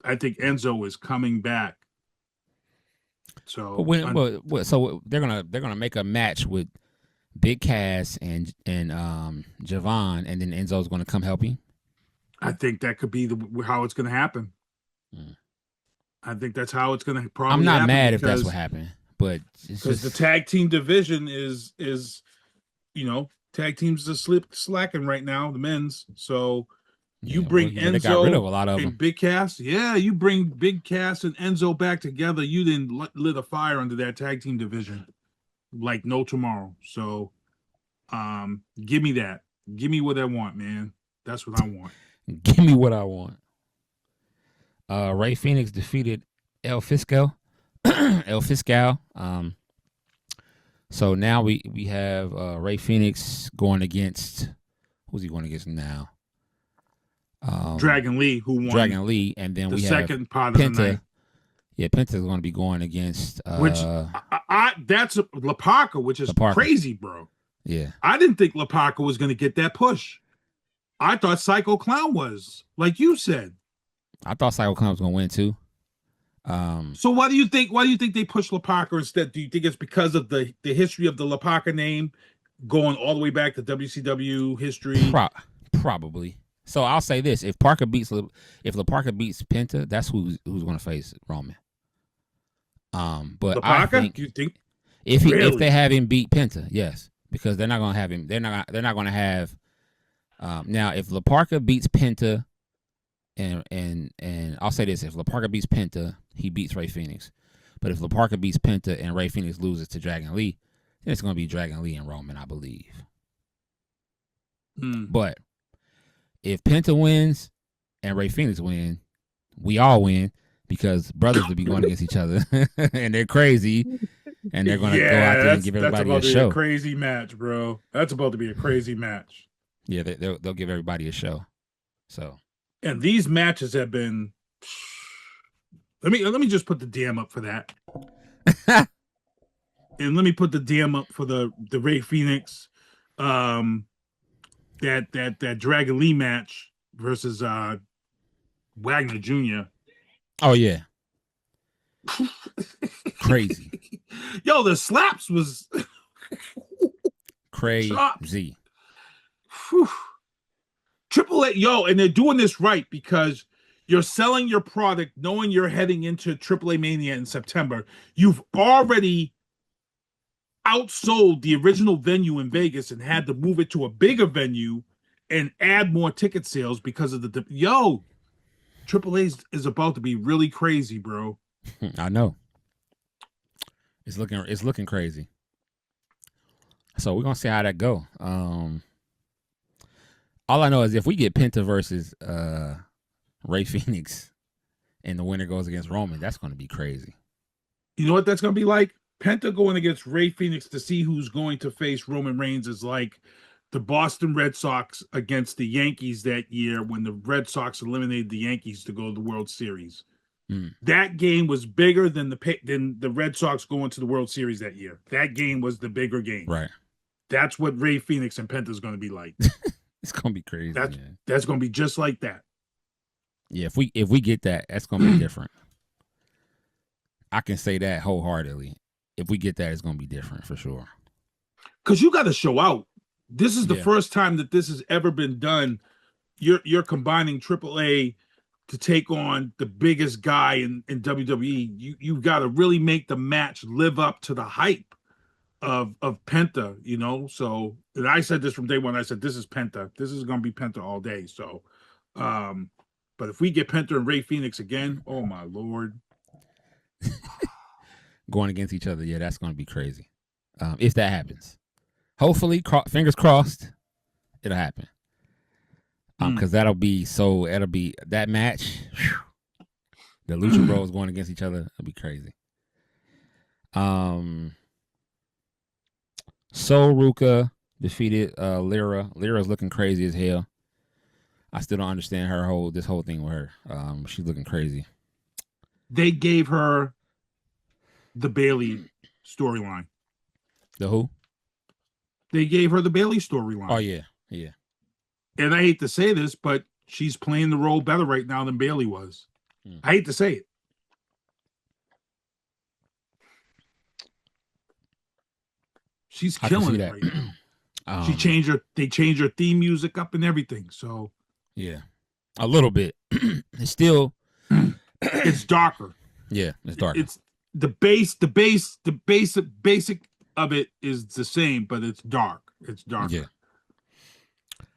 I think Enzo is coming back. So so they're gonna make a match with Big Cass and Javon, and then Enzo's gonna come help him. I think that could be how it's gonna happen. I think that's how it's gonna probably. I'm not happen mad if that's what happened, but because the tag team division is tag teams are slacking right now, the men's. So you bring Enzo, they got rid of a lot of them. Big Cass, you bring Big Cass and Enzo back together. You didn't lit a fire under that tag team division like no tomorrow. So, give me that. Give me what I want, man. That's what I want. Give me what I want. Ray Phoenix defeated El Fiscal. El Fiscal. So now we have Ray Phoenix going against, who's he going against now? Dragon Lee, who won Dragon Lee, and then we have second part of Penta. the night. Yeah, Penta's going to be going against Which that's La Parka, which is crazy, bro. Yeah, I didn't think La Parka was going to get that push. I thought Psycho Clown was, like you said. I thought Psycho Clown was going to win too. So why do you think they pushed La Parka instead? Do you think it's because of the history of the La Parka name going all the way back to WCW history? Probably. So I'll say this: if La Parka beats Penta, that's who's going to face Roman. But La Parka? I think you think if they have him beat Penta, yes, because they're not going to have him. They're not going to have. Now, if La Parka beats Penta, and I'll say this: if La Parka beats Penta, he beats Ray Phoenix. But if La Parka beats Penta and Ray Phoenix loses to Dragon Lee, then it's going to be Dragon Lee and Roman, I believe. But if Penta wins and Ray Phoenix win, we all win, because brothers will be going against each other, and they're crazy, and they're going to go out there and give everybody a show. That's about to be a crazy match, bro. That's about to be a crazy match. Yeah, they'll give everybody a show. So, and these matches have been. Let me just put the DM up for that, and let me put the DM up for the Ray Phoenix, that Dragon Lee match versus Wagner Jr. Oh yeah, crazy. Yo, the slaps was crazy. AAA, yo, and they're doing this right because you're selling your product knowing you're heading into AAA Mania in September. You've already outsold the original venue in Vegas and had to move it to a bigger venue and add more ticket sales because of the AAA is about to be really crazy, bro. I know. It's looking crazy. So we're gonna see how that go. All I know is if we get Penta versus Ray Phoenix and the winner goes against Roman, that's going to be crazy. You know what that's going to be like? Penta going against Ray Phoenix to see who's going to face Roman Reigns is like the Boston Red Sox against the Yankees that year when the Red Sox eliminated the Yankees to go to the World Series. That game was bigger than the Red Sox going to the World Series that year. That game was the bigger game. Right. That's what Ray Phoenix and Penta is going to be like. It's going to be crazy. That's going to be just like that. Yeah, if we get that, that's going to be different. I can say that wholeheartedly. If we get that, it's going to be different for sure. Because you got to show out. This is the first time that this has ever been done. You're combining AAA to take on the biggest guy in WWE. You've got to really make the match live up to the hype of Penta, you know. So, and I said this from day one. I said this is Penta. This is going to be Penta all day. So, but if we get Penta and Ray Phoenix again, oh my Lord. Going against each other, yeah, that's going to be crazy. If that happens, hopefully, fingers crossed, it'll happen. Because that'll be that match. Whew, the Lucha Bros going against each other, it'll be crazy. Sol Ruka defeated Lyra. Lyra's looking crazy as hell. I still don't understand this whole thing with her. She's looking crazy. They gave her the Bailey storyline. The who? They gave her the Bailey storyline. Oh yeah. And I hate to say this, but she's playing the role better right now than Bailey was. I hate to say it. She's killing it right now. They changed her theme music up and everything. So yeah, a little bit. It's still it's darker. Yeah, it's darker. It's the basic of it is the same, but it's dark. It's darker. Yeah.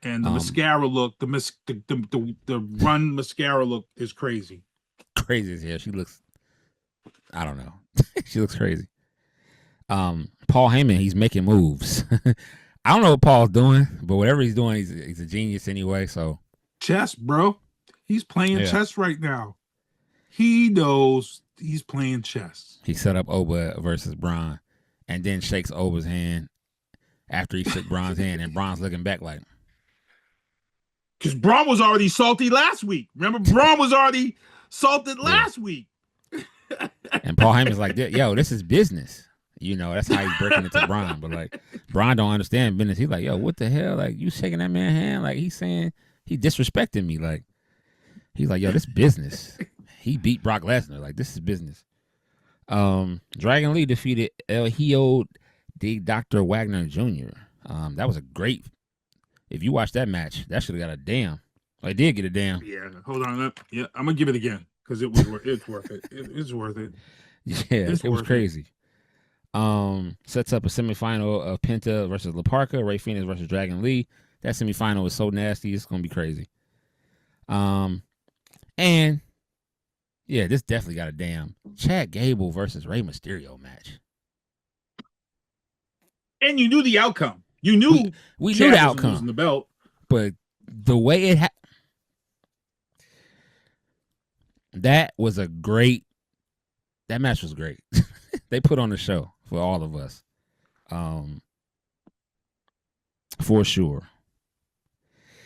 And the mascara look, the run mascara look is crazy. Crazy as hell. She looks, I don't know. She looks crazy. Paul Heyman, he's making moves. I don't know what Paul's doing, but whatever he's doing, he's a genius anyway. So chess, bro. He's playing chess right now. He knows he's playing chess. He set up Oba versus Braun and then shakes Oba's hand after he shook Braun's hand, and Braun's looking back like, because Braun was already salty last week. Remember, Braun was already salted last week. And Paul Heyman's like, yo, this is business. You know, that's how he's breaking it to Braun. But like, Braun don't understand business. He's like, yo, what the hell? Like, you shaking that man's hand? Like, he's saying he disrespecting me. Like, he's like, yo, this business. He beat Brock Lesnar. Like, this is business. Dragon Lee defeated El Hijo de Dr. Wagner Jr. That was a great. If you watch that match, that should have got a damn. I did get a damn. Yeah, hold on. Yeah, I'm gonna give it again because it's worth it. It's worth it. Yeah, it was crazy. Sets up a semifinal of Penta versus La Parka, Ray Phoenix versus Dragon Lee. That semifinal is so nasty, it's gonna be crazy. And yeah, this definitely got a damn. Chad Gable versus Rey Mysterio match. And you knew the outcome. You knew we knew the outcome. Losing the belt, but the way it that was a great. That match was great. They put on the show for all of us, for sure.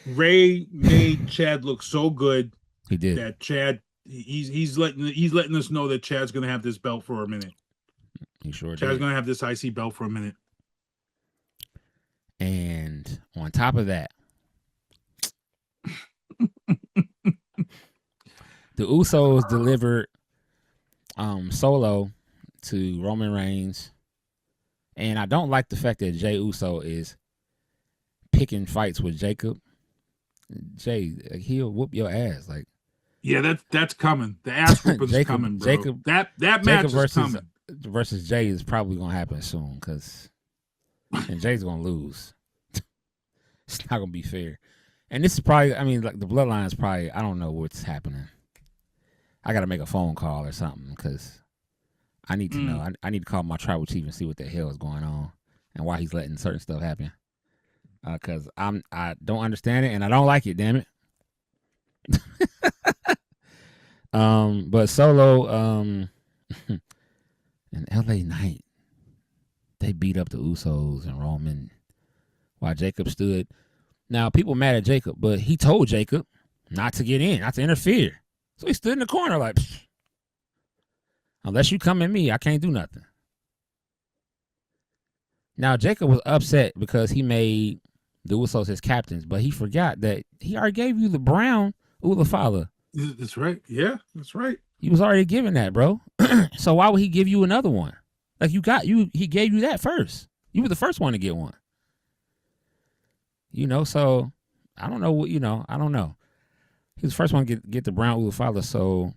Ray made Chad look so good. He did. That Chad, he's letting us know that Chad's gonna have this belt for a minute. He sure did. Chad's gonna have this IC belt for a minute. And on top of that, the Usos delivered Solo to Roman Reigns. And I don't like the fact that Jey Uso is picking fights with Jacob. Jey, he'll whoop your ass. Like, yeah, that's coming. The ass whooping's coming, bro. Jacob, that match is coming. Versus Jey is probably gonna happen soon and Jay's gonna lose. It's not gonna be fair. And this is probably, I mean, like the bloodline is probably, I don't know what's happening. I gotta make a phone call or something because I need to know. I need to call my tribal chief and see what the hell is going on and why he's letting certain stuff happen. Because I don't understand it and I don't like it. Damn it. But Solo and LA Knight, they beat up the Usos and Roman while Jacob stood. Now, people mad at Jacob, but he told Jacob not to get in, not to interfere. So he stood in the corner like, Unless you come at me, I can't do nothing. Now, Jacob was upset because he made the Usos his captains, but he forgot that he already gave you the brown Ulafala. That's right. Yeah, that's right. He was already given that, bro. So why would he give you another one? Like he gave you that first. You were the first one to get one. So I don't know I don't know. He was the first one to get the brown Ulafala, so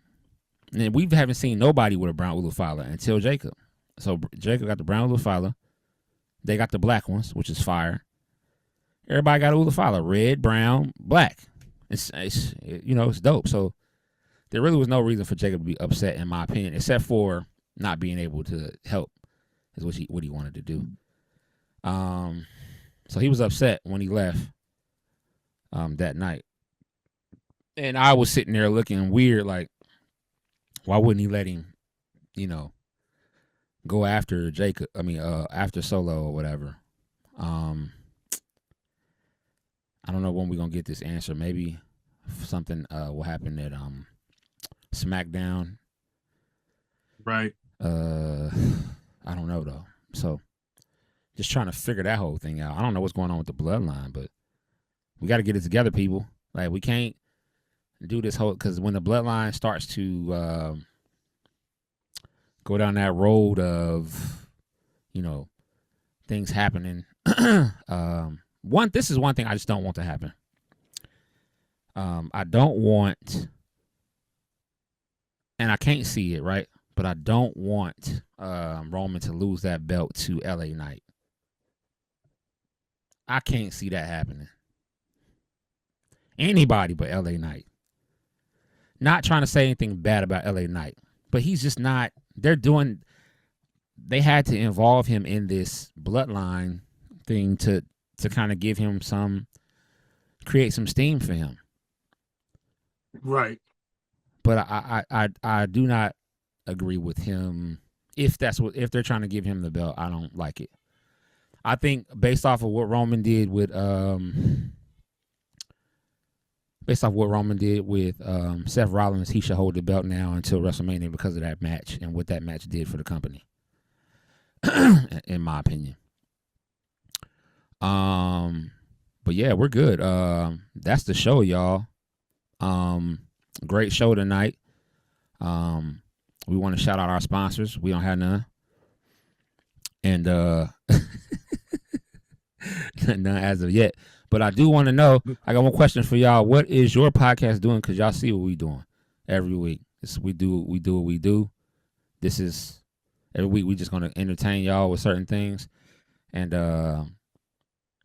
and we haven't seen nobody with a brown Ulafala until Jacob. So Jacob got the brown Ulafala. They got the black ones, which is fire. Everybody got a Ulafala, red, brown, black. It's dope. So there really was no reason for Jacob to be upset, in my opinion, except for not being able to help, is what he wanted to do. So he was upset when he left that night. And I was sitting there looking weird, like, why wouldn't he let him, go after Jacob? After Solo or whatever. I don't know when we're gonna get this answer. Maybe something will happen at SmackDown. Right. I don't know though. So just trying to figure that whole thing out. I don't know what's going on with the bloodline, but we got to get it together, people. Like, we can't do this whole, because when the bloodline starts to go down that road of things happening. This is one thing I just don't want to happen. I don't want, and I can't see it, right? But I don't want Roman to lose that belt to LA Knight. I can't see that happening. Anybody but LA Knight. Not trying to say anything bad about LA Knight, but he's just not. They had to involve him in this bloodline thing to kind of give him create some steam for him. Right. But I do not agree with him if they're trying to give him the belt. I don't like it. I think based off of what Roman did with Seth Rollins, he should hold the belt now until WrestleMania because of that match and what that match did for the company. In my opinion. But yeah, we're good. That's the show, y'all. Great show tonight. We want to shout out our sponsors. We don't have none. And none as of yet. But I do want to know, I got one question for y'all. What is your podcast doing? Because y'all see what we doing every week. We do what we do. This is every week we just going to entertain y'all with certain things. And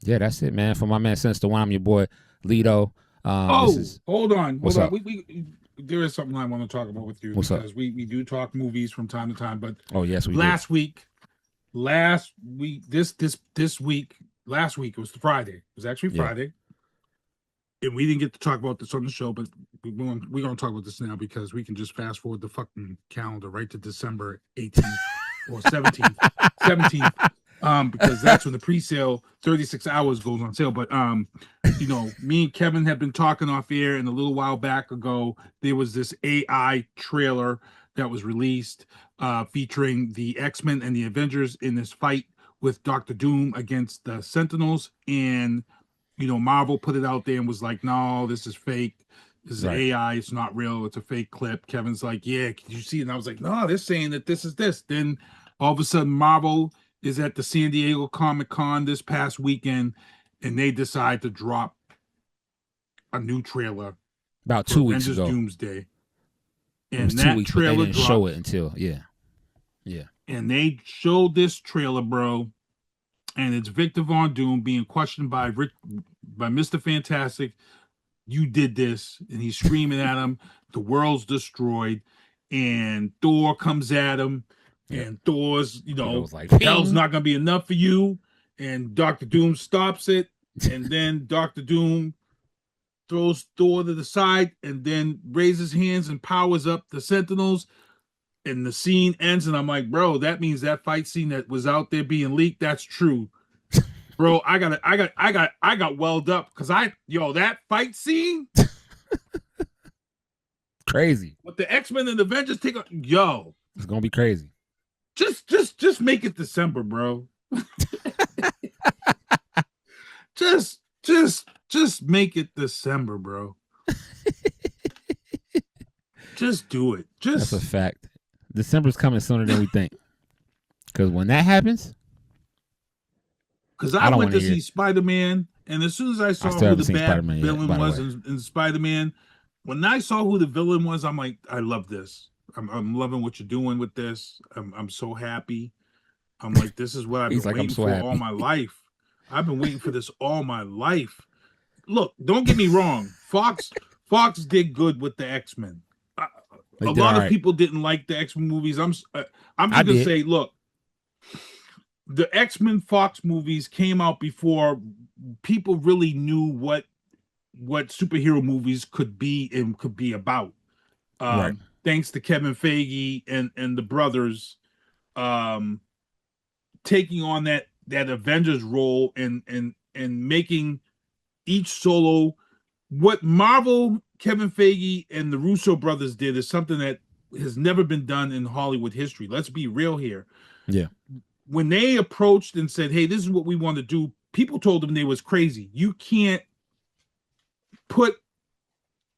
yeah, that's it, man. For my man Sinista1, I'm your boy Lito. Hold on. What's up? We there is something I want to talk about with you. What's because up? We do talk movies from time to time, but yes, we last week, this week, last week it was Friday. It was actually Friday. And we didn't get to talk about this on the show, but we're going to talk about this now because we can just fast forward the fucking calendar right to December 18th or 17th. Because that's when the pre-sale 36 hours goes on sale. But me and Kevin have been talking off air, and a little while back ago there was this AI trailer that was released featuring the X-Men and the Avengers in this fight with Dr. Doom against the Sentinels. And Marvel put it out there and was like, no, this is fake. This is AI. It's not real. It's a fake clip. Kevin's like, yeah, can you see it? And I was like, no, they're saying that this is this. Then all of a sudden Marvel is at the San Diego Comic-Con this past weekend, and they decide to drop a new trailer about 2 weeks ago. Doomsday. And it was 2 weeks, trailer but they didn't show it until yeah. And they showed this trailer, bro, and it's Victor Von Doom being questioned by Mr. Fantastic. You did this, and he's screaming at him. The world's destroyed, and Thor comes at him. And Thor's, like, hell's not going to be enough for you. And Dr. Doom stops it. And then Dr. Doom throws Thor to the side and then raises hands and powers up the Sentinels. And the scene ends. And I'm like, bro, that means that fight scene that was out there being leaked, that's true. Bro, I got welled up because that fight scene. Crazy. With the X-Men and Avengers take on, It's gonna be crazy. Just make it December, bro. just make it December, bro. Just do it. That's a fact. December's coming sooner than we think. Because when that happens, because I went to see Spider-Man, and as soon as I saw who the bad villain was in Spider-Man, when I saw who the villain was, I'm like, I love this. I'm loving what you're doing with this. I'm so happy. I'm like, this is what I've been waiting for all my life. I've been waiting for this all my life. Look, don't get me wrong. Fox did good with the X-Men. A lot of people didn't like the X-Men movies. I'm just gonna say, look, the X-Men Fox movies came out before people really knew what superhero movies could be and could be about. Right. Thanks to Kevin Feige and the brothers taking on that Avengers role and making each solo. What Marvel, Kevin Feige, and the Russo brothers did is something that has never been done in Hollywood history. Let's be real here. Yeah. When they approached and said, hey, this is what we want to do, people told them they was crazy. You can't put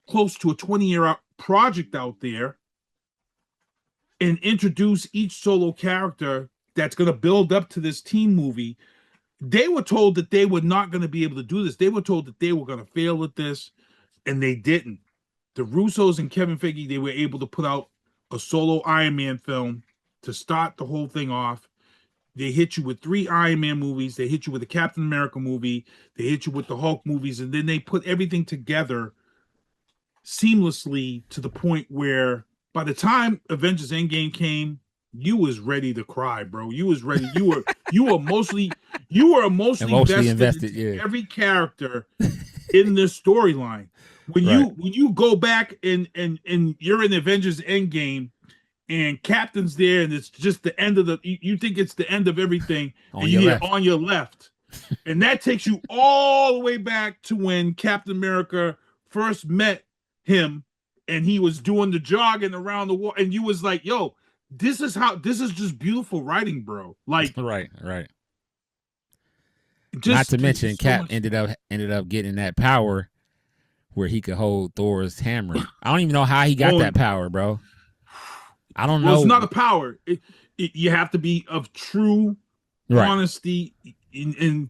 close to a 20-year project out there and introduce each solo character that's going to build up to this team movie. They were told that they were not going to be able to do this. They were told that they were going to fail at this, and they didn't. The Russos and Kevin Feige, they were able to put out a solo Iron Man film to start the whole thing off. They hit you with 3 Iron Man movies. They hit you with a Captain America movie. They hit you with the Hulk movies, and then they put everything together seamlessly to the point where by the time Avengers Endgame came, you was ready to cry, bro. You was ready. You were emotionally invested in every character in this storyline. When you go back and you're in Avengers Endgame and Captain's there and it's just the end of you think it's the end of everything and you hear on your left. And that takes you all the way back to when Captain America first met him and he was doing the jogging around the wall and you was like, yo, this is just beautiful writing, bro. Like right. Not to mention Cap ended up getting that power where he could hold Thor's hammer. I don't even know how he got that power, bro. I don't know. It's not a power. You have to be of true honesty, and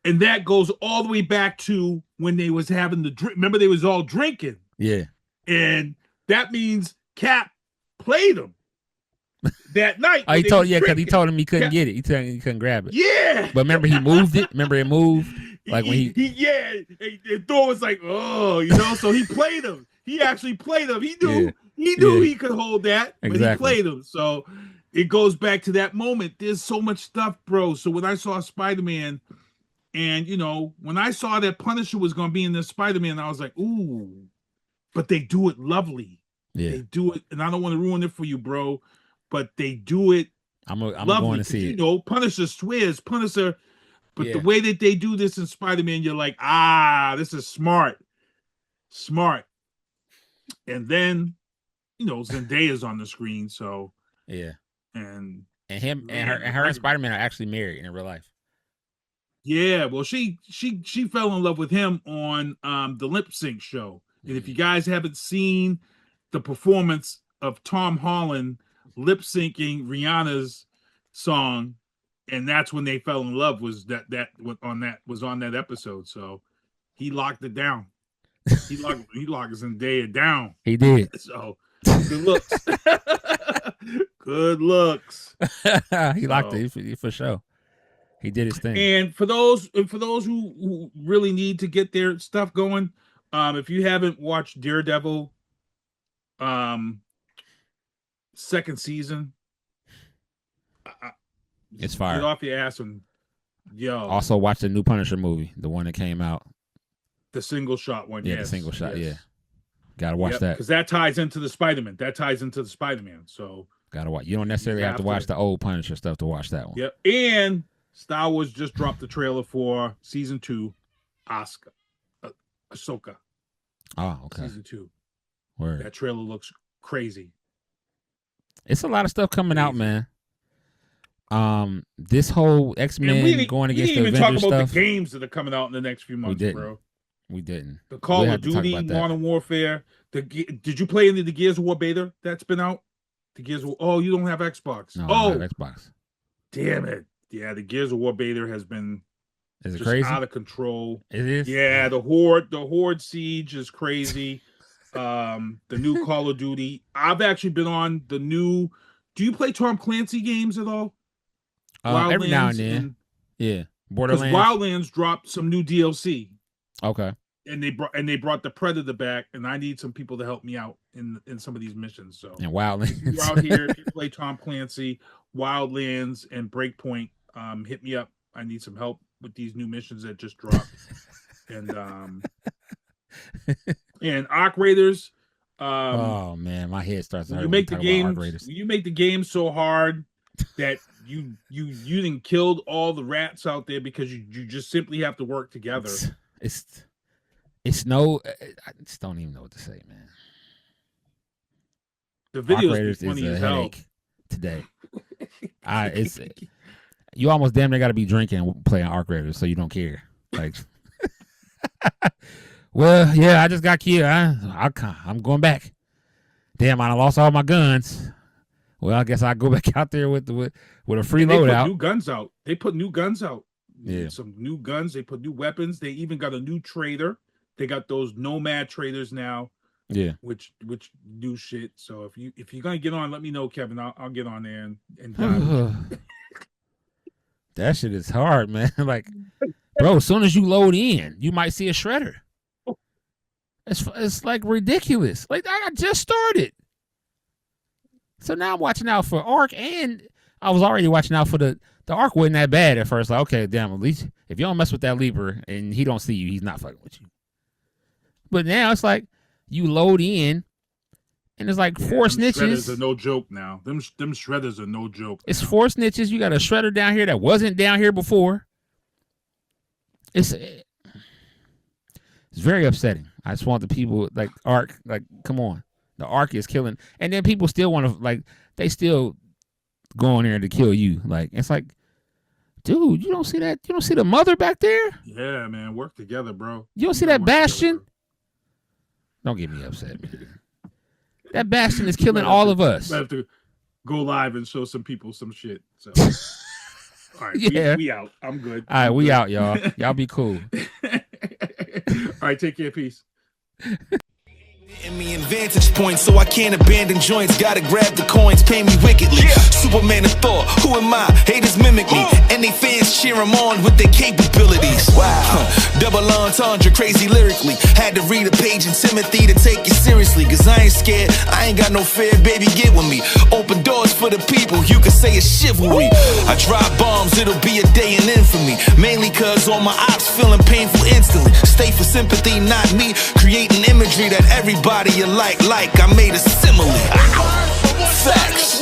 that goes all the way back to when they was having the drink. Remember, they was all drinking. Yeah, and that means Cap played him that night. Oh, he told him he couldn't get it. He told him he couldn't grab it. Yeah, but remember he moved it. Remember it moved. Like when and Thor was like, oh, so he played him. He actually played him. He knew he could hold that, but he played him. So it goes back to that moment. There's so much stuff, bro. So when I saw Spider-Man, and when I saw that Punisher was going to be in this Spider-Man, I was like, ooh, but they do it lovely. Yeah, they do it, and I don't want to ruin it for you, bro, but they do it. I'm going to see it. Punisher swears, Punisher. But the way that they do this in Spider-Man, you're like, this is smart. And then, Zendaya's on the screen, so yeah. And him and her and Spider-Man are actually married in real life. Yeah, well, she fell in love with him on the lip sync show. And if you guys haven't seen the performance of Tom Holland lip syncing Rihanna's song, and that's when they fell in love, was that on that episode. So he locked it down. He locked Zendaya down. He did. So good looks. Good looks. He locked it for sure. He did his thing. And for those who really need to get their stuff going, if you haven't watched Daredevil, second season, it's fire. Get off your ass and Also watch the new Punisher movie, the one that came out. The single shot one. Yeah, the single shot. Yes. Yeah, gotta watch that because that ties into the Spider-Man. So gotta watch. You don't necessarily have to watch the old Punisher stuff to watch that one. Yep. And Star Wars just dropped the trailer for season 2, Ahsoka. Oh, okay. Season 2. Word. That trailer looks crazy. It's a lot of stuff coming out, man. This whole X-Men going against the Avengers stuff. We didn't even talk about the games that are coming out in the next few months, bro. We didn't. The Call of Duty, Modern Warfare. Did you play any of the Gears of War beta that's been out? The Gears of War. Oh, you don't have Xbox. No, I don't have Xbox. Damn it. Yeah, the Gears of War beta has been just crazy? Out of control. It is? Yeah, the Horde Siege is crazy. The new Call of Duty. I've actually been on the new. Do you play Tom Clancy games at all? Every now and then. Yeah. Borderlands. Because Wildlands dropped some new DLC. Okay. And they brought the Predator back, and I need some people to help me out in some of these missions. So and Wildlands. If you're out here, if you play Tom Clancy, Wildlands, and Breakpoint, hit me up. I need some help with these new missions that just dropped. And Arc Raiders. Oh man, my head starts to hurt. You make the game so hard that you didn't killed all the rats out there because you just simply have to work together. It's no. I just don't even know what to say, man. The video is funny as hell today. You almost damn near got to be drinking and playing Arc Raiders so you don't care. Like, well, yeah, I just got killed. I'm going back. Damn, I lost all my guns. Well, I guess I go back out there with a free loadout. New guns out. They put new guns out. Yeah, some new guns. They put new weapons. They even got a new trader. They got those nomad traders now. Yeah, which new shit. So if you're gonna get on, let me know, Kevin. I'll get on there and that shit is hard, man. Like, bro, as soon as you load in, you might see a shredder. It's like ridiculous. Like, I just started. So now I'm watching out for Arc, and I was already watching out for the Arc wasn't that bad at first. Like, okay, damn, at least if you don't mess with that Leaper and he don't see you, he's not fucking with you. But now it's like you load in, and it's like 4 snitches. Shredders are no joke now. Them shredders are no joke. It's 4 snitches. You got a shredder down here that wasn't down here before. It's very upsetting. I just want the people like Arc, like, come on. The Arc is killing. And then people still want to, like, they still go in there to kill you. Like, it's like, dude, you don't see that? You don't see the mother back there? Yeah, man. Work together, bro. You don't see that Bastion? Together, don't get me upset, man. That Bastion is killing all of us. I have to go live and show some people some shit. So, all right, yeah. we out. I'm good. All right, we out, y'all. Y'all be cool. All right, take care. Peace. In me in vantage point, so I can't abandon joints. Gotta grab the coins, pay me wickedly. Superman of Thor, who am I? Haters mimic me, and they fans cheer him on with their capabilities. Wow, double entendre, crazy lyrically. Had to read a page in Timothy to take it seriously. Cause I ain't scared, I ain't got no fear, baby, get with me. Open doors for the people, you can say it's chivalry. I drop bombs, it'll be a day in infamy. Mainly cause all my ops feeling painful instantly. Stay for sympathy, not me. Creating imagery that everybody you like, I made a simile. Facts.